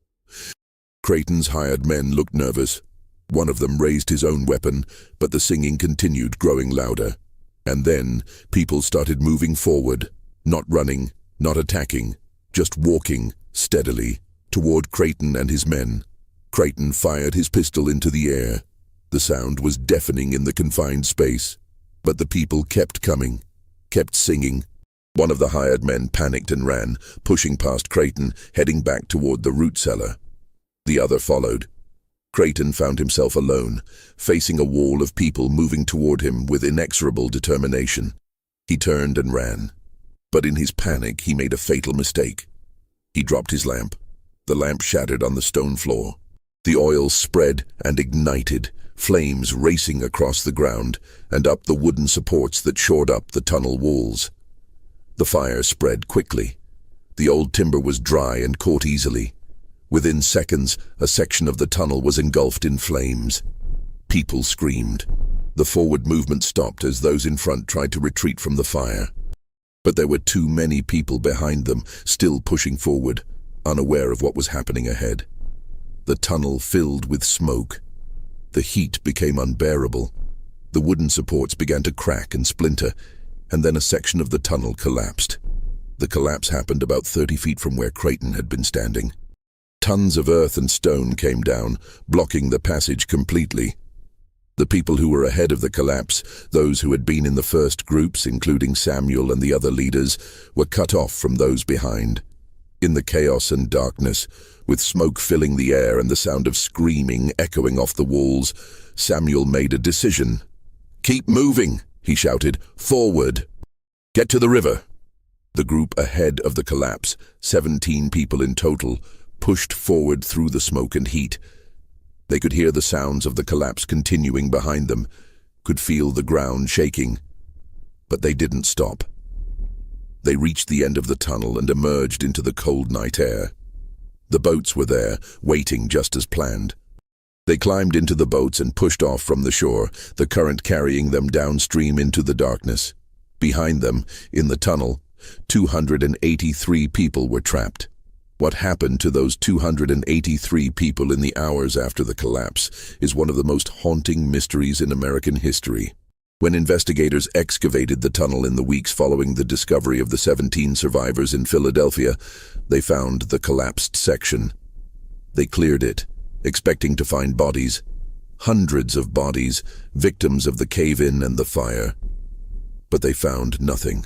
Creighton's hired men looked nervous. One of them raised his own weapon, but the singing continued, growing louder. And then, people started moving forward, not running, not attacking, just walking, steadily, toward Creighton and his men. Creighton fired his pistol into the air. The sound was deafening in the confined space. But the people kept coming, kept singing. One of the hired men panicked and ran, pushing past Creighton, heading back toward the root cellar. The other followed. Creighton found himself alone, facing a wall of people moving toward him with inexorable determination. He turned and ran. But in his panic, he made a fatal mistake. He dropped his lamp. The lamp shattered on the stone floor. The oil spread and ignited, flames racing across the ground and up the wooden supports that shored up the tunnel walls. The fire spread quickly. The old timber was dry and caught easily. Within seconds, a section of the tunnel was engulfed in flames. People screamed. The forward movement stopped as those in front tried to retreat from the fire. But there were too many people behind them, still pushing forward, unaware of what was happening ahead. The tunnel filled with smoke. The heat became unbearable. The wooden supports began to crack and splinter, and then a section of the tunnel collapsed. The collapse happened about 30 feet from where Creighton had been standing. Tons of earth and stone came down, blocking the passage completely. The people who were ahead of the collapse, those who had been in the first groups, including Samuel and the other leaders, were cut off from those behind. In the chaos and darkness, with smoke filling the air and the sound of screaming echoing off the walls, Samuel made a decision. "Keep moving," he shouted. "Forward. Get to the river." The group ahead of the collapse, 17 people in total, pushed forward through the smoke and heat. They could hear the sounds of the collapse continuing behind them, could feel the ground shaking. But they didn't stop. They reached the end of the tunnel and emerged into the cold night air. The boats were there, waiting just as planned. They climbed into the boats and pushed off from the shore, the current carrying them downstream into the darkness. Behind them, in the tunnel, 283 people were trapped. What happened to those 283 people in the hours after the collapse is one of the most haunting mysteries in American history. When investigators excavated the tunnel in the weeks following the discovery of the 17 survivors in Philadelphia, they found the collapsed section. They cleared it, expecting to find bodies. Hundreds of bodies, victims of the cave-in and the fire. But they found nothing.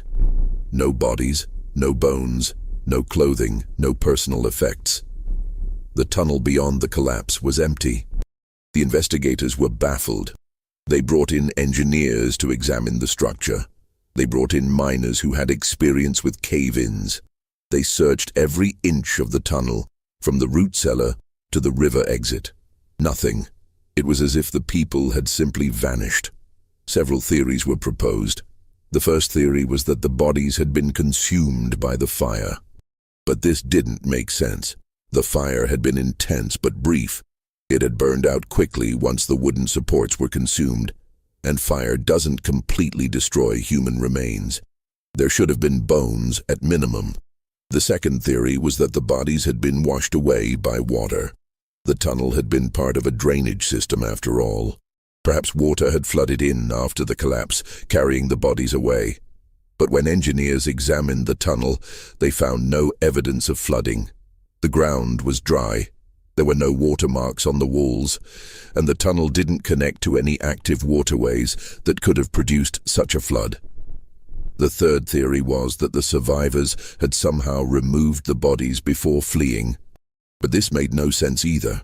No bodies, no bones, no clothing, no personal effects. The tunnel beyond the collapse was empty. The investigators were baffled. They brought in engineers to examine the structure. They brought in miners who had experience with cave-ins. They searched every inch of the tunnel, from the root cellar to the river exit. Nothing. It was as if the people had simply vanished. Several theories were proposed. The first theory was that the bodies had been consumed by the fire. But this didn't make sense. The fire had been intense but brief. It had burned out quickly once the wooden supports were consumed, and fire doesn't completely destroy human remains. There should have been bones at minimum. The second theory was that the bodies had been washed away by water. The tunnel had been part of a drainage system after all. Perhaps water had flooded in after the collapse, carrying the bodies away. But when engineers examined the tunnel, they found no evidence of flooding. The ground was dry. There were no watermarks on the walls, and the tunnel didn't connect to any active waterways that could have produced such a flood. The third theory was that the survivors had somehow removed the bodies before fleeing. But this made no sense either.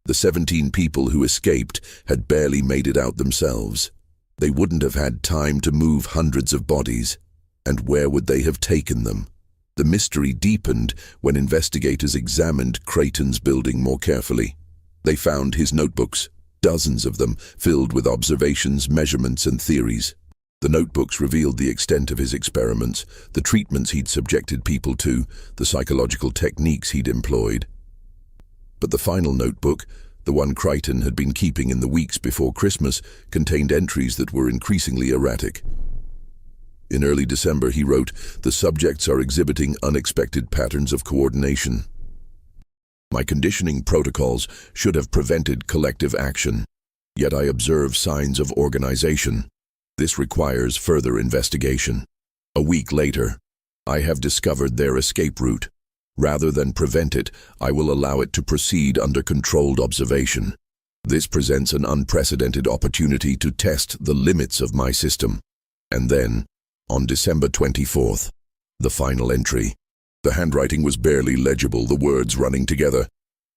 The 17 people who escaped had barely made it out themselves. They wouldn't have had time to move hundreds of bodies. And where would they have taken them? The mystery deepened when investigators examined Creighton's building more carefully. They found his notebooks, dozens of them, filled with observations, measurements, and theories. The notebooks revealed the extent of his experiments, the treatments he'd subjected people to, the psychological techniques he'd employed. But the final notebook, the one Creighton had been keeping in the weeks before Christmas, contained entries that were increasingly erratic. In early December, he wrote, "The subjects are exhibiting unexpected patterns of coordination. My conditioning protocols should have prevented collective action, yet I observe signs of organization. This requires further investigation." A week later, "I have discovered their escape route. Rather than prevent it, I will allow it to proceed under controlled observation. This presents an unprecedented opportunity to test the limits of my system." And then, on December 24th, the final entry. The handwriting was barely legible, the words running together.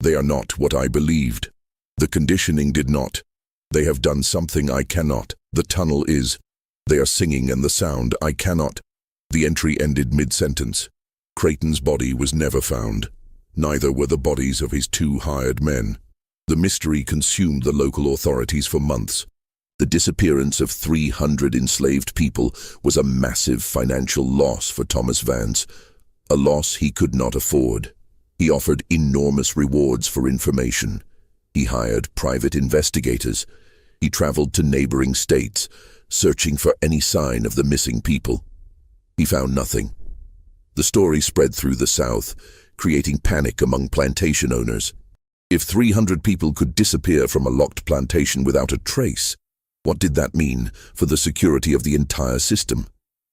"They are not what I believed. The conditioning did not. They have done something I cannot. The tunnel is. They are singing and the sound I cannot." The entry ended mid-sentence. Creighton's body was never found. Neither were the bodies of his 2 hired men. The mystery consumed the local authorities for months. The disappearance of 300 enslaved people was a massive financial loss for Thomas Vance, a loss he could not afford. He offered enormous rewards for information. He hired private investigators. He traveled to neighboring states, searching for any sign of the missing people. He found nothing. The story spread through the South, creating panic among plantation owners. If 300 people could disappear from a locked plantation without a trace, what did that mean for the security of the entire system?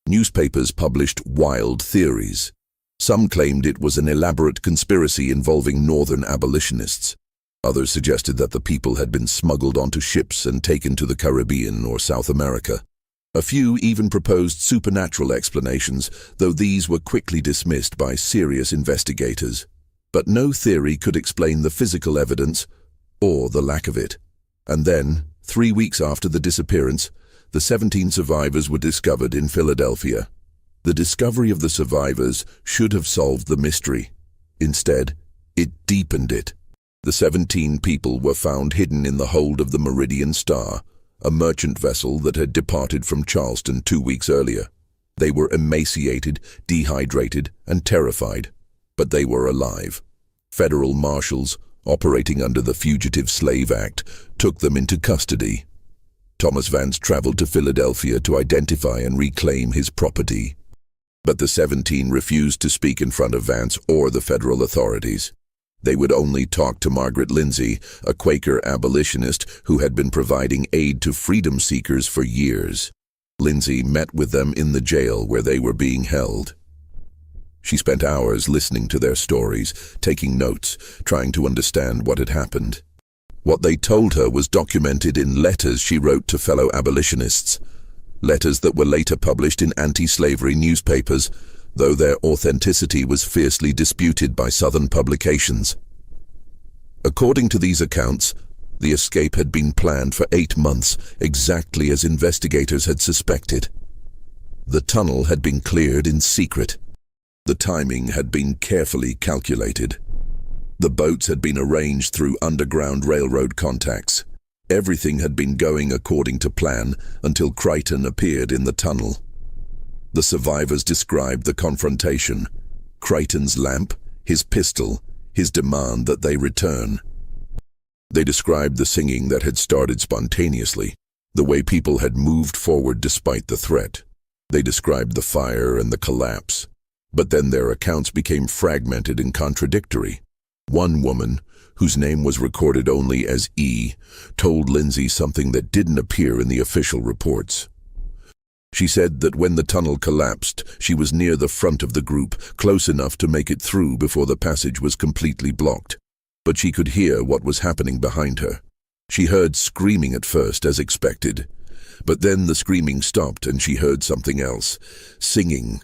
Newspapers published wild theories. Some claimed it was an elaborate conspiracy involving northern abolitionists. Others suggested that the people had been smuggled onto ships and taken to the Caribbean or South America. A few even proposed supernatural explanations, though these were quickly dismissed by serious investigators. But no theory could explain the physical evidence or the lack of it. And then, 3 weeks after the disappearance, the 17 survivors were discovered in Philadelphia. The discovery of the survivors should have solved the mystery. Instead, it deepened it. The 17 people were found hidden in the hold of the Meridian Star, a merchant vessel that had departed from Charleston 2 weeks earlier. They were emaciated, dehydrated, and terrified, but they were alive. Federal marshals, operating under the Fugitive Slave Act, took them into custody. Thomas Vance traveled to Philadelphia to identify and reclaim his property. But the 17 refused to speak in front of Vance or the federal authorities. They would only talk to Margaret Lindsay, a Quaker abolitionist who had been providing aid to freedom seekers for years. Lindsay met with them in the jail where they were being held. She spent hours listening to their stories, taking notes, trying to understand what had happened. What they told her was documented in letters she wrote to fellow abolitionists, letters that were later published in anti-slavery newspapers, though their authenticity was fiercely disputed by Southern publications. According to these accounts, the escape had been planned for 8 months, exactly as investigators had suspected. The tunnel had been cleared in secret. The timing had been carefully calculated. The boats had been arranged through Underground Railroad contacts. Everything had been going according to plan until Creighton appeared in the tunnel. The survivors described the confrontation: Creighton's lamp, his pistol, his demand that they return. They described the singing that had started spontaneously, the way people had moved forward despite the threat. They described the fire and the collapse. But then their accounts became fragmented and contradictory. One woman, whose name was recorded only as E, told Lindsay something that didn't appear in the official reports. She said that when the tunnel collapsed, she was near the front of the group, close enough to make it through before the passage was completely blocked. But she could hear what was happening behind her. She heard screaming at first, as expected, But then the screaming stopped and she heard something else. Singing.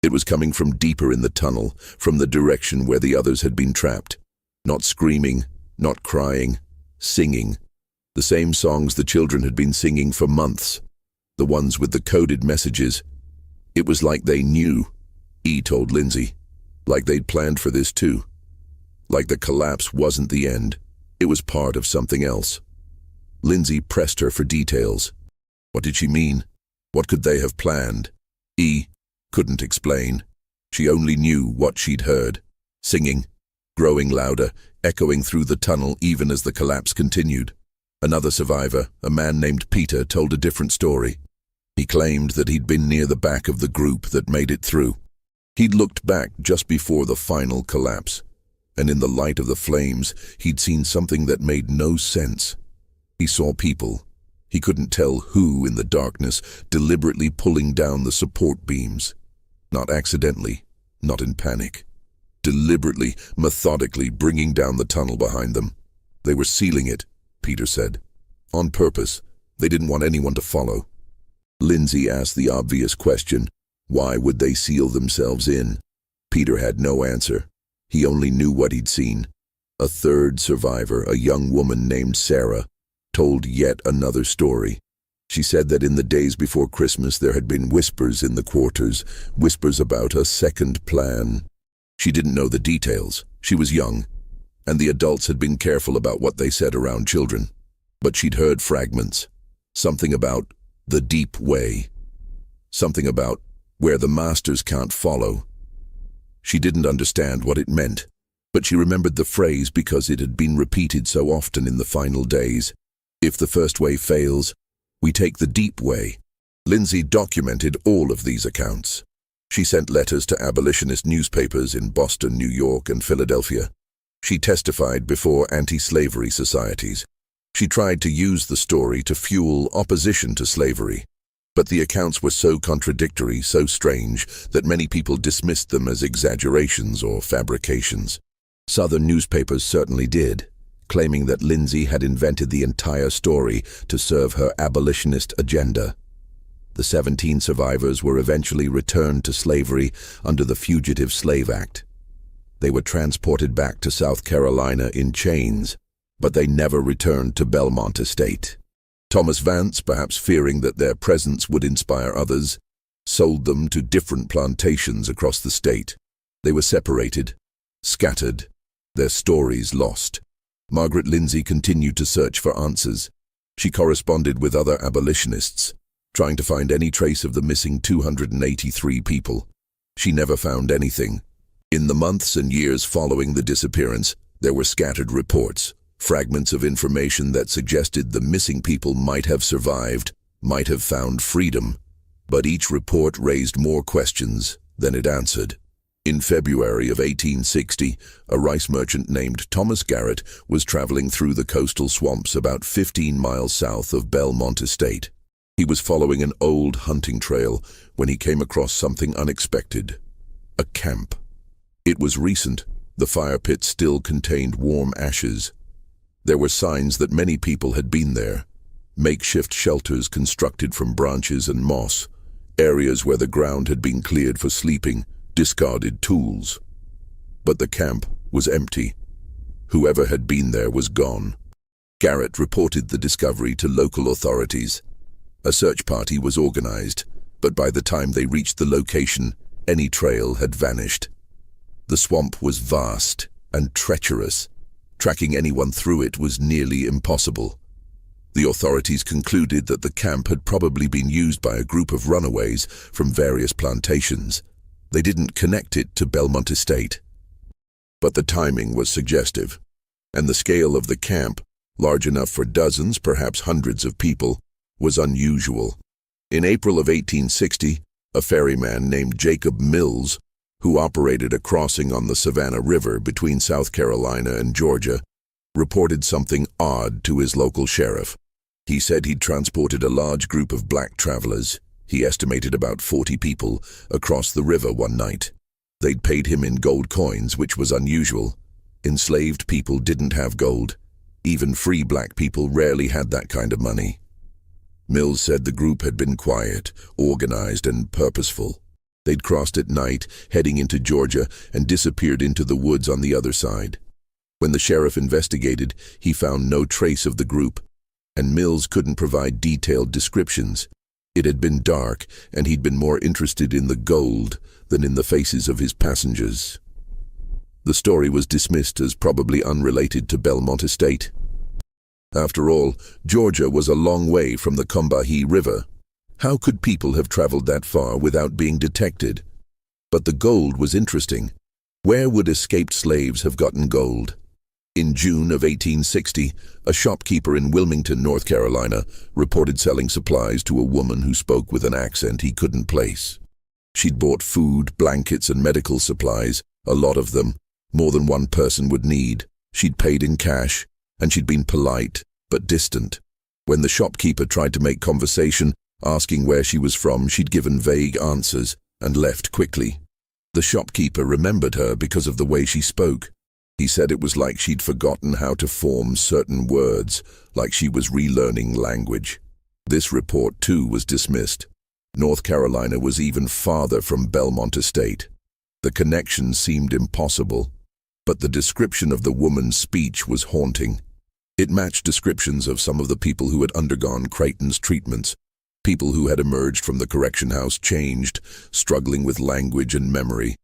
It was coming from deeper in the tunnel, from the direction where the others had been trapped. Not screaming, not crying, singing. The same songs the children had been singing for months. The ones with the coded messages. It was like they knew, E told Lindsay. Like they'd planned for this too. Like the collapse wasn't the end. It was part of something else. Lindsay pressed her for details. What did she mean? What could they have planned? E couldn't explain. She only knew what she'd heard. Singing, growing louder, echoing through the tunnel even as the collapse continued. Another survivor, a man named Peter, told a different story. He claimed that he'd been near the back of the group that made it through. He'd looked back just before the final collapse, and in the light of the flames, he'd seen something that made no sense. He saw people. He couldn't tell who in the darkness, deliberately pulling down the support beams. Not accidentally, not in panic. Deliberately, methodically bringing down the tunnel behind them. They were sealing it, Peter said. On purpose. They didn't want anyone to follow. Lindsay asked the obvious question. Why would they seal themselves in? Peter had no answer. He only knew what he'd seen. A third survivor, a young woman named Sarah, told yet another story. She said that in the days before Christmas there had been whispers in the quarters, whispers about a second plan. She didn't know the details. She was young, and the adults had been careful about what they said around children. But she'd heard fragments. Something about the deep way. Something about where the masters can't follow. She didn't understand what it meant, but she remembered the phrase because it had been repeated so often in the final days. If the first way fails, we take the deep way. Lindsay documented all of these accounts. She sent letters to abolitionist newspapers in Boston, New York, and Philadelphia. She testified before anti-slavery societies. She tried to use the story to fuel opposition to slavery. But the accounts were so contradictory, so strange, that many people dismissed them as exaggerations or fabrications. Southern newspapers certainly did, claiming that Lindsay had invented the entire story to serve her abolitionist agenda. The 17 survivors were eventually returned to slavery under the Fugitive Slave Act. They were transported back to South Carolina in chains, but they never returned to Belmont Estate. Thomas Vance, perhaps fearing that their presence would inspire others, sold them to different plantations across the state. They were separated, scattered, their stories lost. Margaret Lindsay continued to search for answers. She corresponded with other abolitionists, trying to find any trace of the missing 283 people. She never found anything. In the months and years following the disappearance, there were scattered reports, fragments of information that suggested the missing people might have survived, might have found freedom, but each report raised more questions than it answered. In February of 1860, a rice merchant named Thomas Garrett was traveling through the coastal swamps about 15 miles south of Belmont Estate. He was following an old hunting trail when he came across something unexpected. A camp. It was recent. The fire pit still contained warm ashes. There were signs that many people had been there. Makeshift shelters constructed from branches and moss, areas where the ground had been cleared for sleeping, discarded tools. But the camp was empty. Whoever had been there was gone. Garrett reported the discovery to local authorities. A search party was organized, but by the time they reached the location, any trail had vanished. The swamp was vast and treacherous. Tracking anyone through it was nearly impossible. The authorities concluded that the camp had probably been used by a group of runaways from various plantations. They didn't connect it to Belmont Estate. But the timing was suggestive, and the scale of the camp, large enough for dozens, perhaps hundreds of people, was unusual. In April of 1860, a ferryman named Jacob Mills, who operated a crossing on the Savannah River between South Carolina and Georgia, reported something odd to his local sheriff. He said he'd transported a large group of black travelers, he estimated about 40 people, across the river one night. They'd paid him in gold coins, which was unusual. Enslaved people didn't have gold. Even free black people rarely had that kind of money. Mills said the group had been quiet, organized, and purposeful. They'd crossed at night, heading into Georgia, and disappeared into the woods on the other side. When the sheriff investigated, he found no trace of the group, and Mills couldn't provide detailed descriptions. It had been dark, and he'd been more interested in the gold than in the faces of his passengers. The story was dismissed as probably unrelated to Belmont Estate. After all, Georgia was a long way from the Combahee River. How could people have traveled that far without being detected? But the gold was interesting. Where would escaped slaves have gotten gold? In June of 1860, a shopkeeper in Wilmington, North Carolina, reported selling supplies to a woman who spoke with an accent he couldn't place. She'd bought food, blankets, and medical supplies, a lot of them, more than one person would need. She'd paid in cash, and she'd been polite, but distant. When the shopkeeper tried to make conversation, asking where she was from, she'd given vague answers and left quickly. The shopkeeper remembered her because of the way she spoke. He said it was like she'd forgotten how to form certain words, like she was relearning language. This report, too, was dismissed. North Carolina was even farther from Belmont Estate. The connection seemed impossible, but the description of the woman's speech was haunting. It matched descriptions of some of the people who had undergone Creighton's treatments, people who had emerged from the correction house changed, struggling with language and memory.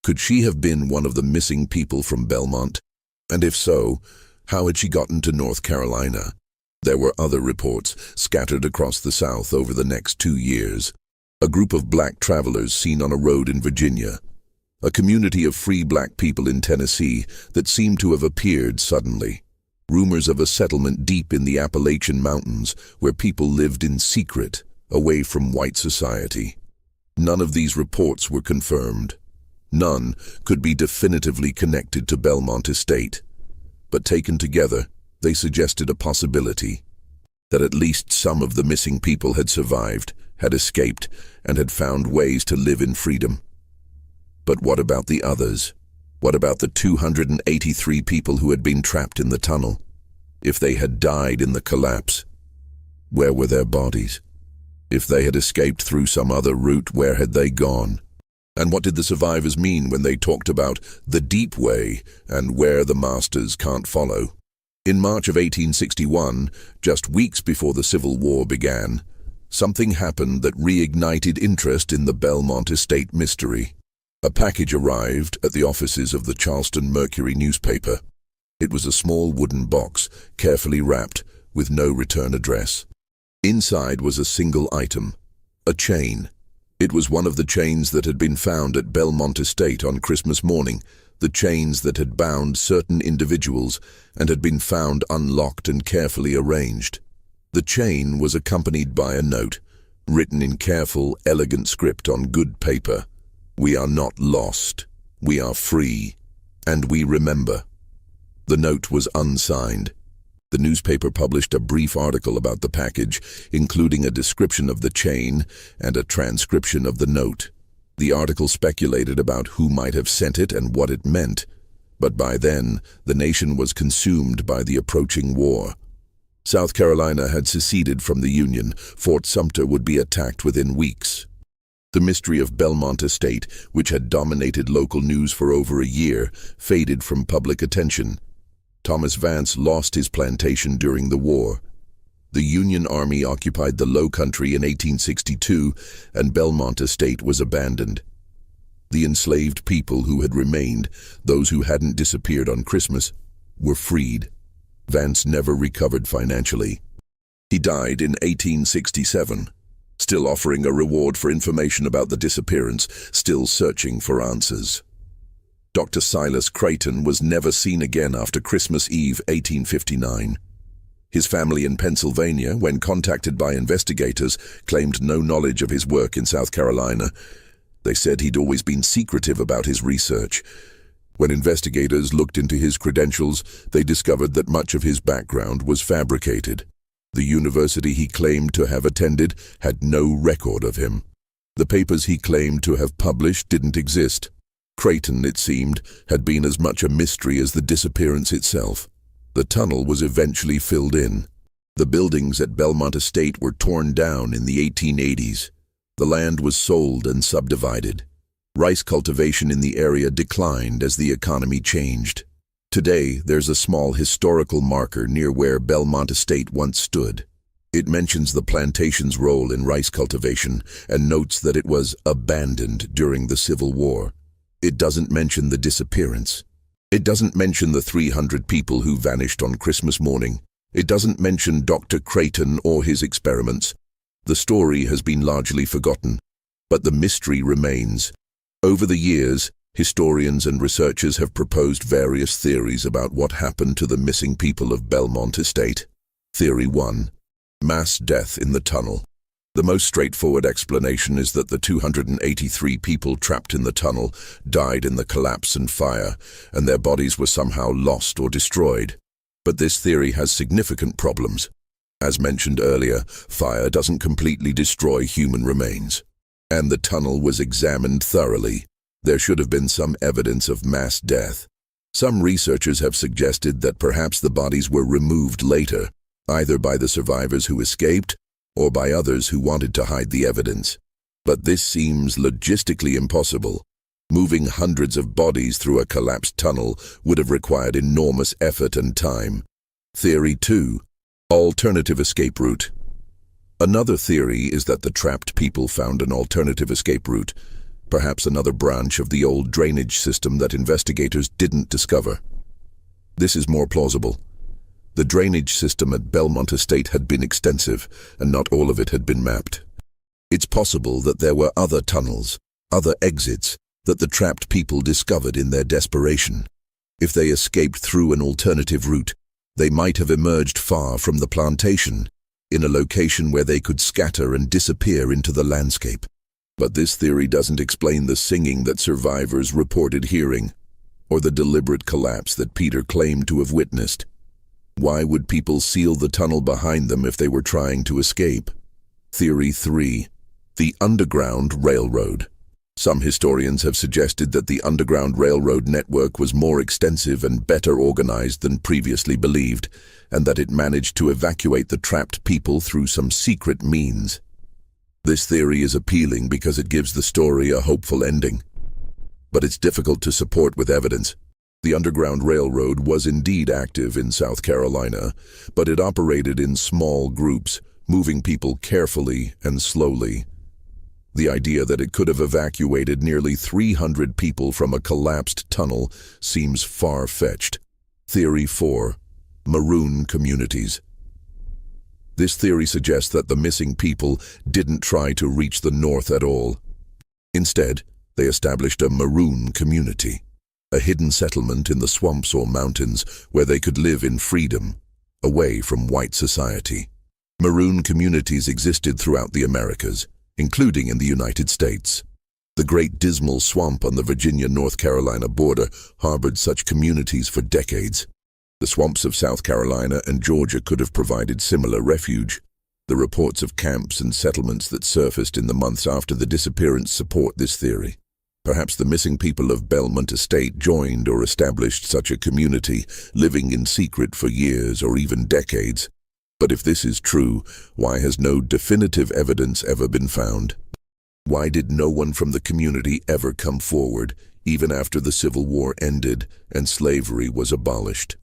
Could she have been one of the missing people from Belmont? And if so, how had she gotten to North Carolina? There were other reports scattered across the South over the next 2 years. A group of black travelers seen on a road in Virginia. A community of free black people in Tennessee that seemed to have appeared suddenly. Rumors of a settlement deep in the Appalachian Mountains where people lived in secret, away from white society. None of these reports were confirmed. None could be definitively connected to Belmont Estate. But taken together, they suggested a possibility that at least some of the missing people had survived, had escaped, and had found ways to live in freedom. But what about the others? What about the 283 people who had been trapped in the tunnel? If they had died in the collapse, where were their bodies? If they had escaped through some other route, where had they gone? And what did the survivors mean when they talked about the deep way and where the masters can't follow? In March of 1861, just weeks before the Civil War began, something happened that reignited interest in the Belmont Estate mystery. A package arrived at the offices of the Charleston Mercury newspaper. It was a small wooden box, carefully wrapped, with no return address. Inside was a single item, a chain. It was one of the chains that had been found at Belmont Estate on Christmas morning, the chains that had bound certain individuals and had been found unlocked and carefully arranged. The chain was accompanied by a note, written in careful, elegant script on good paper. "We are not lost. We are free. And we remember." The note was unsigned. The newspaper published a brief article about the package, including a description of the chain and a transcription of the note. The article speculated about who might have sent it and what it meant, but by then, the nation was consumed by the approaching war. South Carolina had seceded from the Union. Fort Sumter would be attacked within weeks. The mystery of Belmont Estate, which had dominated local news for over a year, faded from public attention. Thomas Vance lost his plantation during the war. The Union Army occupied the Low Country in 1862, and Belmont Estate was abandoned. The enslaved people who had remained, those who hadn't disappeared on Christmas, were freed. Vance never recovered financially. He died in 1867, still offering a reward for information about the disappearance, still searching for answers. Dr. Silas Creighton was never seen again after Christmas Eve 1859. His family in Pennsylvania, when contacted by investigators, claimed no knowledge of his work in South Carolina. They said he'd always been secretive about his research. When investigators looked into his credentials, they discovered that much of his background was fabricated. The university he claimed to have attended had no record of him. The papers he claimed to have published didn't exist. Creighton, it seemed, had been as much a mystery as the disappearance itself. The tunnel was eventually filled in. The buildings at Belmont Estate were torn down in the 1880s. The land was sold and subdivided. Rice cultivation in the area declined as the economy changed. Today, there's a small historical marker near where Belmont Estate once stood. It mentions the plantation's role in rice cultivation and notes that it was abandoned during the Civil War. It doesn't mention the disappearance. It doesn't mention the 300 people who vanished on Christmas morning. It doesn't mention Dr. Creighton or his experiments. The story has been largely forgotten, but the mystery remains. Over the years, historians and researchers have proposed various theories about what happened to the missing people of Belmont Estate. Theory 1. Mass death in the tunnel. The most straightforward explanation is that the 283 people trapped in the tunnel died in the collapse and fire, and their bodies were somehow lost or destroyed. But this theory has significant problems. As mentioned earlier, fire doesn't completely destroy human remains. And the tunnel was examined thoroughly. There should have been some evidence of mass death. Some researchers have suggested that perhaps the bodies were removed later, either by the survivors who escaped or by others who wanted to hide the evidence. But this seems logistically impossible. Moving hundreds of bodies through a collapsed tunnel would have required enormous effort and time. Theory 2. Alternative escape route. Another theory is that the trapped people found an alternative escape route, perhaps another branch of the old drainage system that investigators didn't discover. This is more plausible. The drainage system at Belmont Estate had been extensive, and not all of it had been mapped. It's possible that there were other tunnels, other exits, that the trapped people discovered in their desperation. If they escaped through an alternative route, they might have emerged far from the plantation, in a location where they could scatter and disappear into the landscape. But this theory doesn't explain the singing that survivors reported hearing, or the deliberate collapse that Peter claimed to have witnessed. Why would people seal the tunnel behind them if they were trying to escape? Theory 3. The Underground Railroad. Some historians have suggested that the Underground Railroad network was more extensive and better organized than previously believed, and that it managed to evacuate the trapped people through some secret means. This theory is appealing because it gives the story a hopeful ending. But it's difficult to support with evidence. The Underground Railroad was indeed active in South Carolina, but it operated in small groups, moving people carefully and slowly. The idea that it could have evacuated nearly 300 people from a collapsed tunnel seems far-fetched. Theory 4. Maroon communities. This theory suggests that the missing people didn't try to reach the north at all. Instead, they established a maroon community, a hidden settlement in the swamps or mountains where they could live in freedom, away from white society. Maroon communities existed throughout the Americas, including in the United States. The Great Dismal Swamp on the Virginia-North Carolina border harbored such communities for decades. The swamps of South Carolina and Georgia could have provided similar refuge. The reports of camps and settlements that surfaced in the months after the disappearance support this theory. Perhaps the missing people of Belmont Estate joined or established such a community, living in secret for years or even decades. But if this is true, why has no definitive evidence ever been found? Why did no one from the community ever come forward, even after the Civil War ended and slavery was abolished?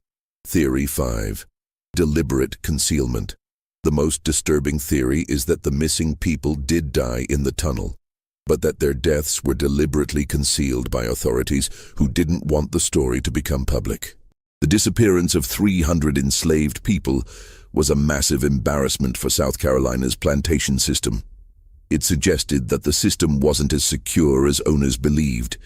Theory 5. Deliberate concealment. The most disturbing theory is that the missing people did die in the tunnel, but that their deaths were deliberately concealed by authorities who didn't want the story to become public. The disappearance of 300 enslaved people was a massive embarrassment for South Carolina's plantation system. It suggested that the system wasn't as secure as owners believed.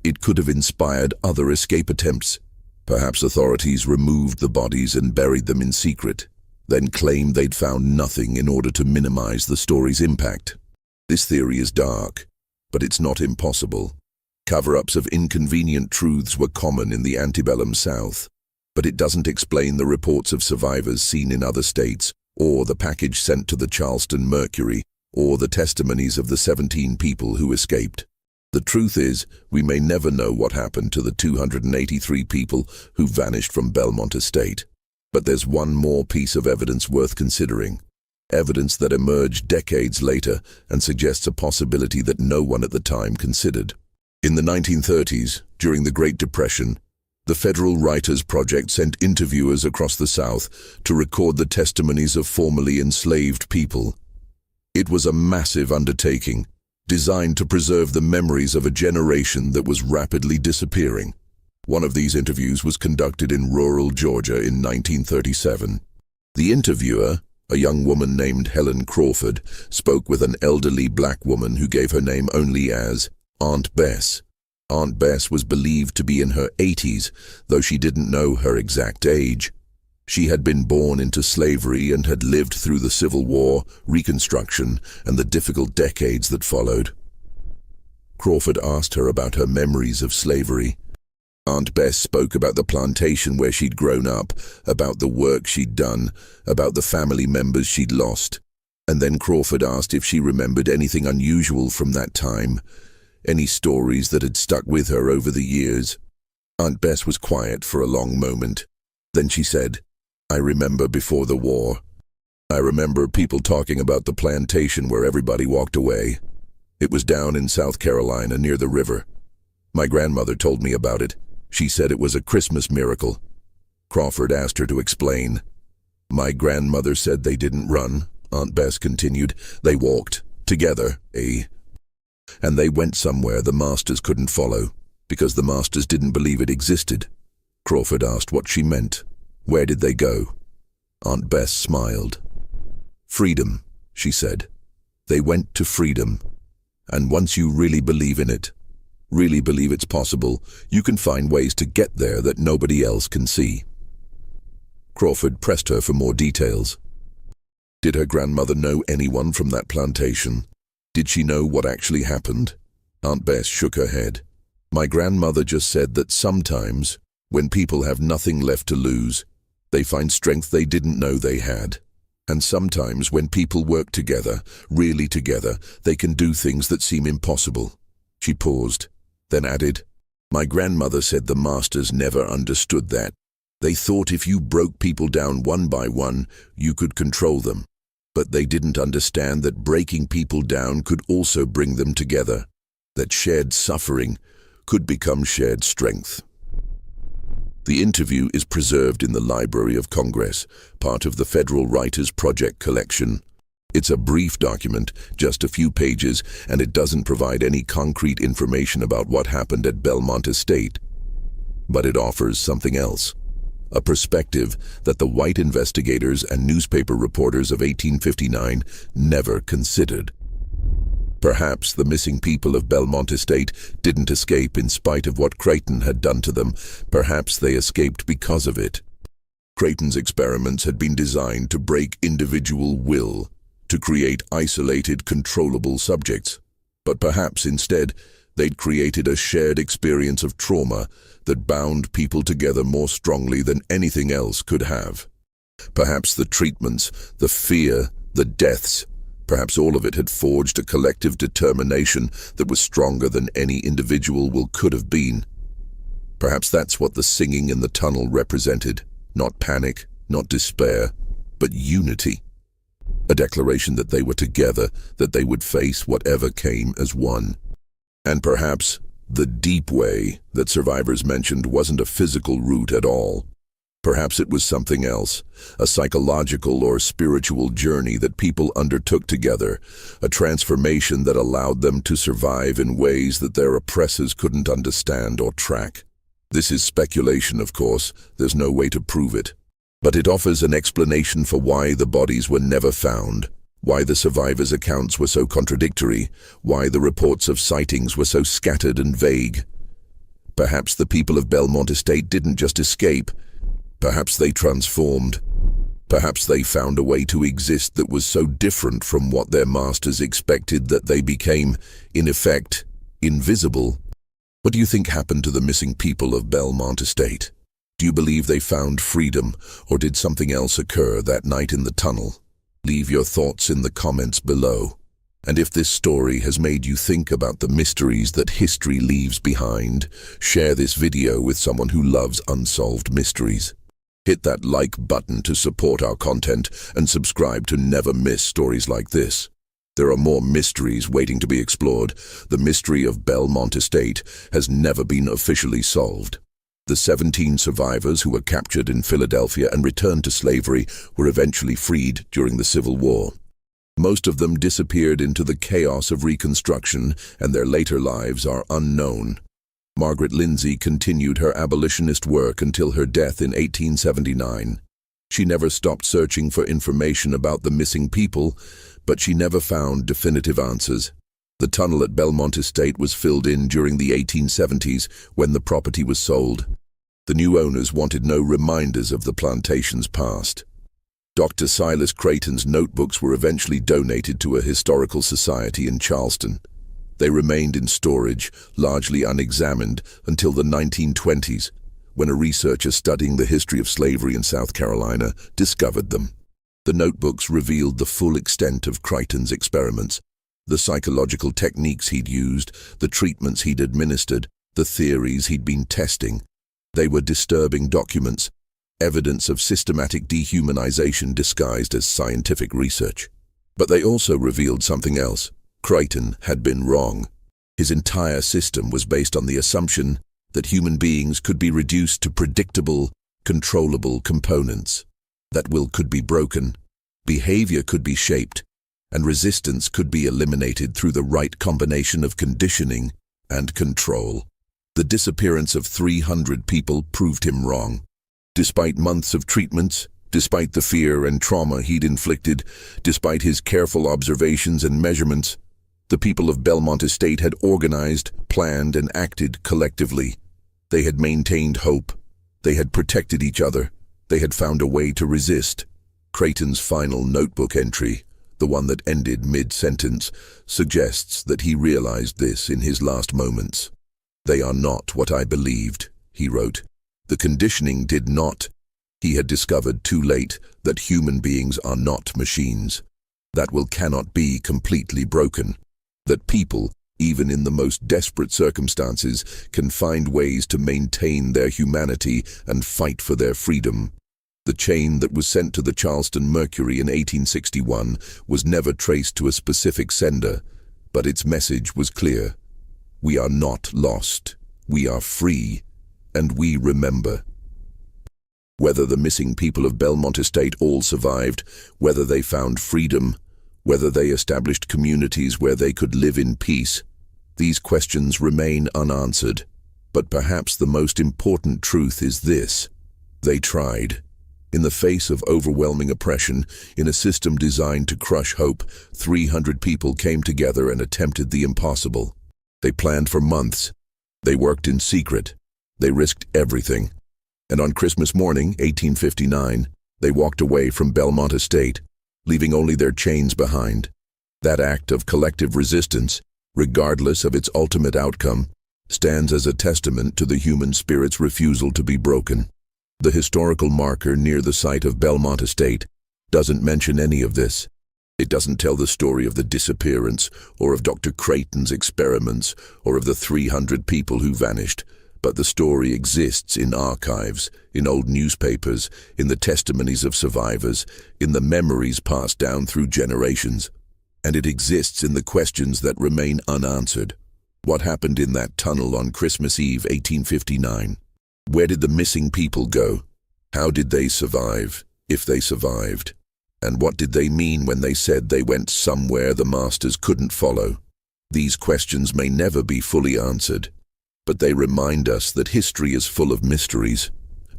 It could have inspired other escape attempts. Perhaps authorities removed the bodies and buried them in secret, then claimed they'd found nothing in order to minimize the story's impact. This theory is dark, but it's not impossible. Cover-ups of inconvenient truths were common in the antebellum South, but it doesn't explain the reports of survivors seen in other states, or the package sent to the Charleston Mercury, or the testimonies of the 17 people who escaped. The truth is, we may never know what happened to the 283 people who vanished from Belmont Estate. But there's one more piece of evidence worth considering. Evidence that emerged decades later and suggests a possibility that no one at the time considered. In the 1930s, during the Great Depression, the Federal Writers Project sent interviewers across the South to record the testimonies of formerly enslaved people. It was a massive undertaking, designed to preserve the memories of a generation that was rapidly disappearing. One of these interviews was conducted in rural Georgia in 1937. The interviewer, a young woman named Helen Crawford, spoke with an elderly black woman who gave her name only as Aunt Bess. Aunt Bess was believed to be in her 80s, though she didn't know her exact age. She had been born into slavery and had lived through the Civil War, Reconstruction, and the difficult decades that followed. Crawford asked her about her memories of slavery. Aunt Bess spoke about the plantation where she'd grown up, about the work she'd done, about the family members she'd lost. And then Crawford asked if she remembered anything unusual from that time, any stories that had stuck with her over the years. Aunt Bess was quiet for a long moment. Then she said, "I remember before the war. I remember people talking about the plantation where everybody walked away. It was down in South Carolina near the river. My grandmother told me about it. She said it was a Christmas miracle." Crawford asked her to explain. "My grandmother said they didn't run," Aunt Bess continued. "They walked, together, and they went somewhere the masters couldn't follow, because the masters didn't believe it existed." Crawford asked what she meant. "Where did they go?" Aunt Bess smiled. "Freedom," she said. "They went to freedom. And once you really believe in it, really believe it's possible, you can find ways to get there that nobody else can see." Crawford pressed her for more details. Did her grandmother know anyone from that plantation? Did she know what actually happened? Aunt Bess shook her head. "My grandmother just said that sometimes, when people have nothing left to lose, they find strength they didn't know they had. And sometimes when people work together, really together, they can do things that seem impossible." She paused, then added, "My grandmother said the masters never understood that. They thought if you broke people down one by one, you could control them. But they didn't understand that breaking people down could also bring them together, that shared suffering could become shared strength." The interview is preserved in the Library of Congress, part of the Federal Writers Project collection. It's a brief document, just a few pages, and it doesn't provide any concrete information about what happened at Belmont Estate. But it offers something else. A perspective that the white investigators and newspaper reporters of 1859 never considered. Perhaps the missing people of Belmont Estate didn't escape in spite of what Creighton had done to them. Perhaps they escaped because of it. Creighton's experiments had been designed to break individual will, to create isolated, controllable subjects. But perhaps instead, they'd created a shared experience of trauma that bound people together more strongly than anything else could have. Perhaps the treatments, the fear, the deaths, perhaps all of it had forged a collective determination that was stronger than any individual will could have been. Perhaps that's what the singing in the tunnel represented. Not panic, not despair, but unity. A declaration that they were together, that they would face whatever came as one. And perhaps the deep way that survivors mentioned wasn't a physical route at all. Perhaps it was something else, a psychological or spiritual journey that people undertook together, a transformation that allowed them to survive in ways that their oppressors couldn't understand or track. This is speculation, of course. There's no way to prove it. But it offers an explanation for why the bodies were never found, why the survivors' accounts were so contradictory, why the reports of sightings were so scattered and vague. Perhaps the people of Belmont Estate didn't just escape. Perhaps they transformed. Perhaps they found a way to exist that was so different from what their masters expected that they became, in effect, invisible. What do you think happened to the missing people of Belmont Estate? Do you believe they found freedom, or did something else occur that night in the tunnel? Leave your thoughts in the comments below. And if this story has made you think about the mysteries that history leaves behind, share this video with someone who loves unsolved mysteries. Hit that like button to support our content and subscribe to never miss stories like this. There are more mysteries waiting to be explored. The mystery of Belmont Estate has never been officially solved. The 17 survivors who were captured in Philadelphia and returned to slavery were eventually freed during the Civil War. Most of them disappeared into the chaos of Reconstruction, and their later lives are unknown. Margaret Lindsay continued her abolitionist work until her death in 1879. She never stopped searching for information about the missing people, but she never found definitive answers. The tunnel at Belmont Estate was filled in during the 1870s when the property was sold. The new owners wanted no reminders of the plantation's past. Dr. Silas Creighton's notebooks were eventually donated to a historical society in Charleston. They remained in storage, largely unexamined, until the 1920s, when a researcher studying the history of slavery in South Carolina discovered them. The notebooks revealed the full extent of Creighton's experiments, the psychological techniques he'd used, the treatments he'd administered, the theories he'd been testing. They were disturbing documents, evidence of systematic dehumanization disguised as scientific research. But they also revealed something else. Creighton had been wrong. His entire system was based on the assumption that human beings could be reduced to predictable, controllable components. That will could be broken, behavior could be shaped, and resistance could be eliminated through the right combination of conditioning and control. The disappearance of 300 people proved him wrong. Despite months of treatments, despite the fear and trauma he'd inflicted, despite his careful observations and measurements, the people of Belmont Estate had organized, planned, and acted collectively. They had maintained hope. They had protected each other. They had found a way to resist. Creighton's final notebook entry, the one that ended mid-sentence, suggests that he realized this in his last moments. "They are not what I believed," he wrote. "The conditioning did not." He had discovered too late that human beings are not machines. That will cannot be completely broken. That people, even in the most desperate circumstances, can find ways to maintain their humanity and fight for their freedom. The chain that was sent to the Charleston Mercury in 1861 was never traced to a specific sender, but its message was clear. We are not lost. We are free, and we remember. Whether the missing people of Belmont Estate all survived, whether they found freedom, whether they established communities where they could live in peace, these questions remain unanswered. But perhaps the most important truth is this: they tried. In the face of overwhelming oppression, in a system designed to crush hope, 300 people came together and attempted the impossible. They planned for months. They worked in secret. They risked everything. And on Christmas morning, 1859, they walked away from Belmont Estate, leaving only their chains behind. That act of collective resistance, regardless of its ultimate outcome, stands as a testament to the human spirit's refusal to be broken. The historical marker near the site of Belmont Estate doesn't mention any of this. It doesn't tell the story of the disappearance, or of Dr. Creighton's experiments, or of the 300 people who vanished. But the story exists in archives, in old newspapers, in the testimonies of survivors, in the memories passed down through generations. And it exists in the questions that remain unanswered. What happened in that tunnel on Christmas Eve, 1859? Where did the missing people go? How did they survive, if they survived? And what did they mean when they said they went somewhere the masters couldn't follow? These questions may never be fully answered, but they remind us that history is full of mysteries,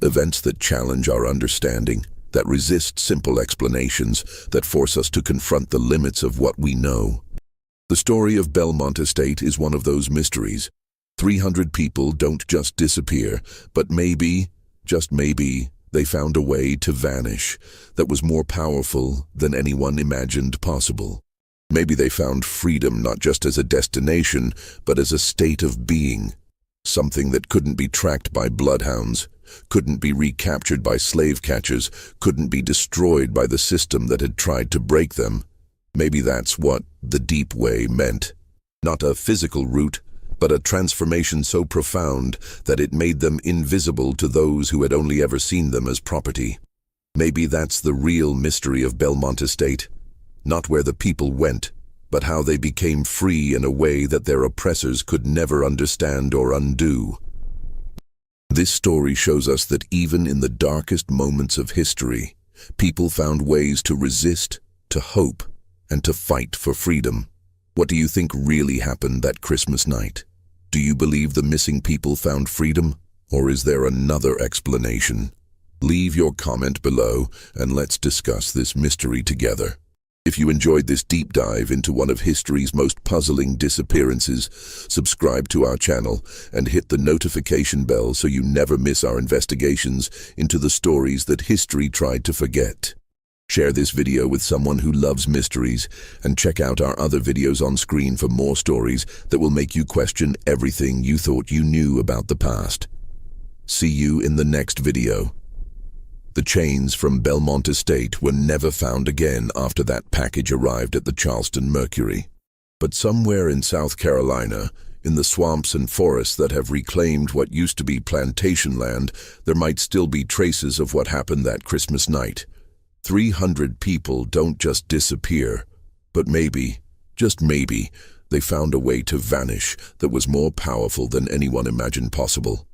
events that challenge our understanding, that resist simple explanations, that force us to confront the limits of what we know. The story of Belmont Estate is one of those mysteries. 300 people don't just disappear, but maybe, just maybe, they found a way to vanish that was more powerful than anyone imagined possible. Maybe they found freedom not just as a destination, but as a state of being. Something that couldn't be tracked by bloodhounds, couldn't be recaptured by slave catchers, couldn't be destroyed by the system that had tried to break them. Maybe that's what the deep way meant. Not a physical route, but a transformation so profound that it made them invisible to those who had only ever seen them as property. Maybe that's the real mystery of Belmont Estate. Not where the people went, but how they became free in a way that their oppressors could never understand or undo. This story shows us that even in the darkest moments of history, people found ways to resist, to hope, and to fight for freedom. What do you think really happened that Christmas night? Do you believe the missing people found freedom, or is there another explanation? Leave your comment below and let's discuss this mystery together. If you enjoyed this deep dive into one of history's most puzzling disappearances, subscribe to our channel and hit the notification bell so you never miss our investigations into the stories that history tried to forget. Share this video with someone who loves mysteries, and check out our other videos on screen for more stories that will make you question everything you thought you knew about the past. See you in the next video. The chains from Belmont Estate were never found again after that package arrived at the Charleston Mercury. But somewhere in South Carolina, in the swamps and forests that have reclaimed what used to be plantation land, there might still be traces of what happened that Christmas night. 300 people don't just disappear, but maybe, just maybe, they found a way to vanish that was more powerful than anyone imagined possible.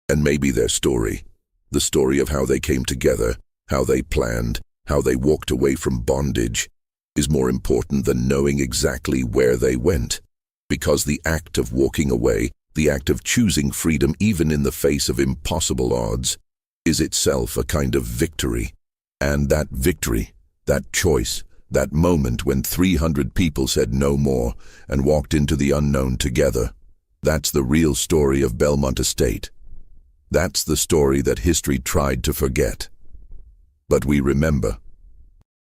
And maybe their story, the story of how they came together, how they planned, how they walked away from bondage, is more important than knowing exactly where they went. Because the act of walking away, the act of choosing freedom even in the face of impossible odds, is itself a kind of victory. And that victory, that choice, that moment when 300 people said no more and walked into the unknown together, that's the real story of Belmont Estate. That's the story that history tried to forget. But we remember.